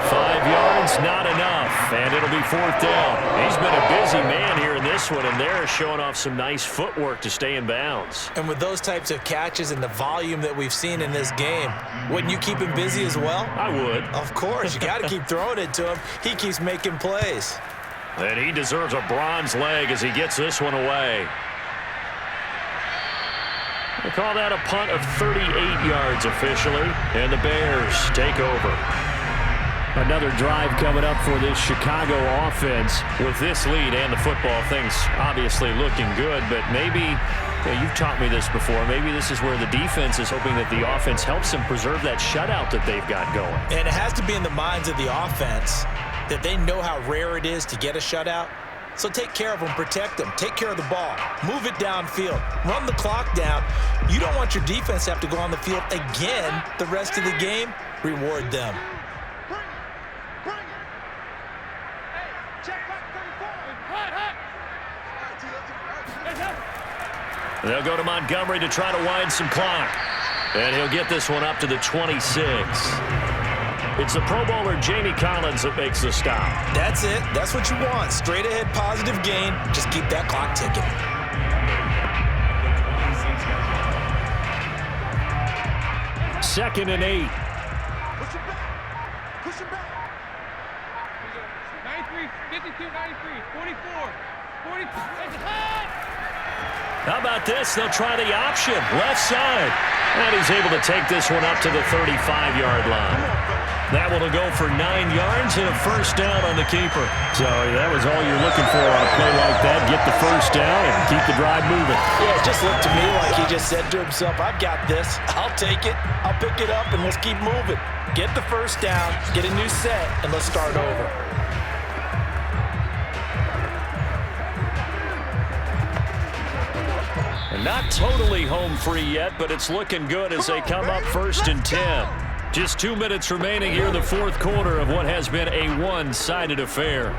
5 yards, not enough. And it'll be 4th down. He's been a busy man here in this one, and they're showing off some nice footwork to stay in bounds. And with those types of catches and the volume that we've seen in this game, wouldn't you keep him busy as well? I would. Of course. You got to keep throwing it to him. He keeps making plays. And he deserves a bronze leg as he gets this one away. They call that a punt of 38 yards officially, and the Bears take over. Another drive coming up for this Chicago offense. With this lead and the football, things obviously looking good, but maybe, you've taught me this before, maybe this is where the defense is hoping that the offense helps them preserve that shutout that they've got going. And it has to be in the minds of the offense that they know how rare it is to get a shutout. So take care of them, protect them, take care of the ball, move it downfield, run the clock down. You don't want your defense to have to go on the field again the rest of the game. Reward them. They'll go to Montgomery to try to wind some clock. And he'll get this one up to the 26. It's the Pro Bowler Jamie Collins that makes the stop. That's it. That's what you want. Straight ahead, positive gain. Just keep that clock ticking. Second and 8. Push it back. Push it back. 93, 52, 93, 44, 42. How about this? They'll try the option. Left side. And he's able to take this one up to the 35-yard line. That one will go for 9 yards and a first down on the keeper. So that was all you're looking for on a play like that. Get the first down and keep the drive moving. Yeah, it just looked to me like he just said to himself, I've got this. I'll take it. I'll pick it up, and let's keep moving. Get the first down, get a new set, and let's start over. And not totally home free yet, but it's looking good as they come up 1st and 10. Just 2 minutes remaining here in the 4th quarter of what has been a one-sided affair.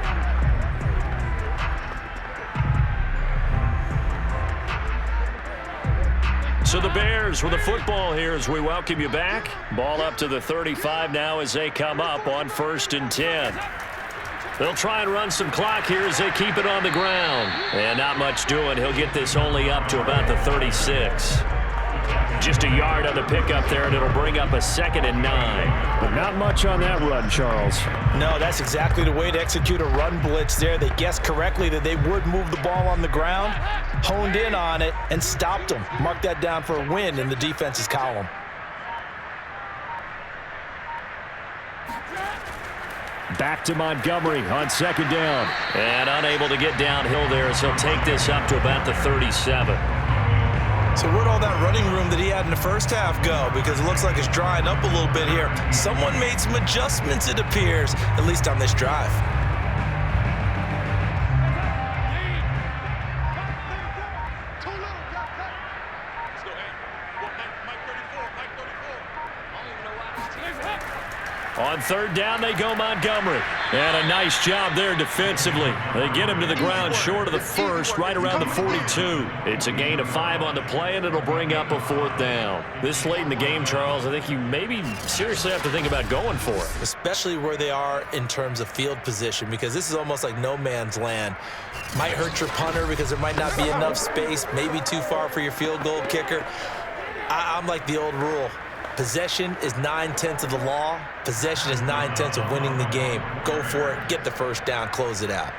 So the Bears with the football here as we welcome you back. Ball up to the 35 now as they come up on 1st and 10. They'll try and run some clock here as they keep it on the ground. And not much doing. He'll get this only up to about the 36. Just a yard on the pickup there, and it'll bring up a 2nd and 9. But not much on that run, Charles. No, that's exactly the way to execute a run blitz there. They guessed correctly that they would move the ball on the ground, honed in on it, and stopped them. Mark that down for a win in the defense's column. Back to Montgomery on 2nd down. And unable to get downhill there, so he'll take this up to about the 37. So where'd all that running room that he had in the first half go? Because it looks like it's drying up a little bit here. Someone made some adjustments, it appears, at least on this drive. On 3rd down, they go Montgomery. And a nice job there defensively. They get him to the ground short of the first, right around the 42. It's a gain of 5 on the play, and it'll bring up a 4th down. This late in the game, Charles, I think you maybe seriously have to think about going for it. Especially where they are in terms of field position, because this is almost like no man's land. Might hurt your punter because there might not be enough space, maybe too far for your field goal kicker. I'm like the old rule. Possession is 9/10 of the law. Possession is 9/10 of winning the game. Go for it. Get the first down. Close it out.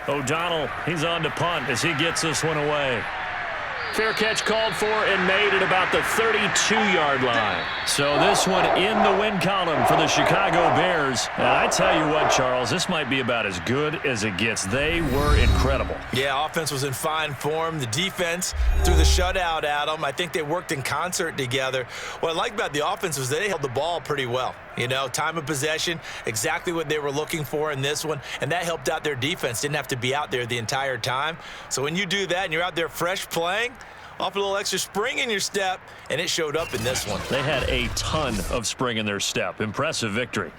O'Donnell, he's on to punt as he gets this one away. Fair catch called for and made at about the 32-yard line. So this one in the win column for the Chicago Bears. And I tell you what, Charles, this might be about as good as it gets. They were incredible. Yeah, offense was in fine form. The defense threw the shutout at them. I think they worked in concert together. What I like about the offense was they held the ball pretty well. You know, time of possession, exactly what they were looking for in this one, and that helped out their defense. Didn't have to be out there the entire time. So when you do that and you're out there fresh playing, off a little extra spring in your step, and it showed up in this one. They had a ton of spring in their step. Impressive victory.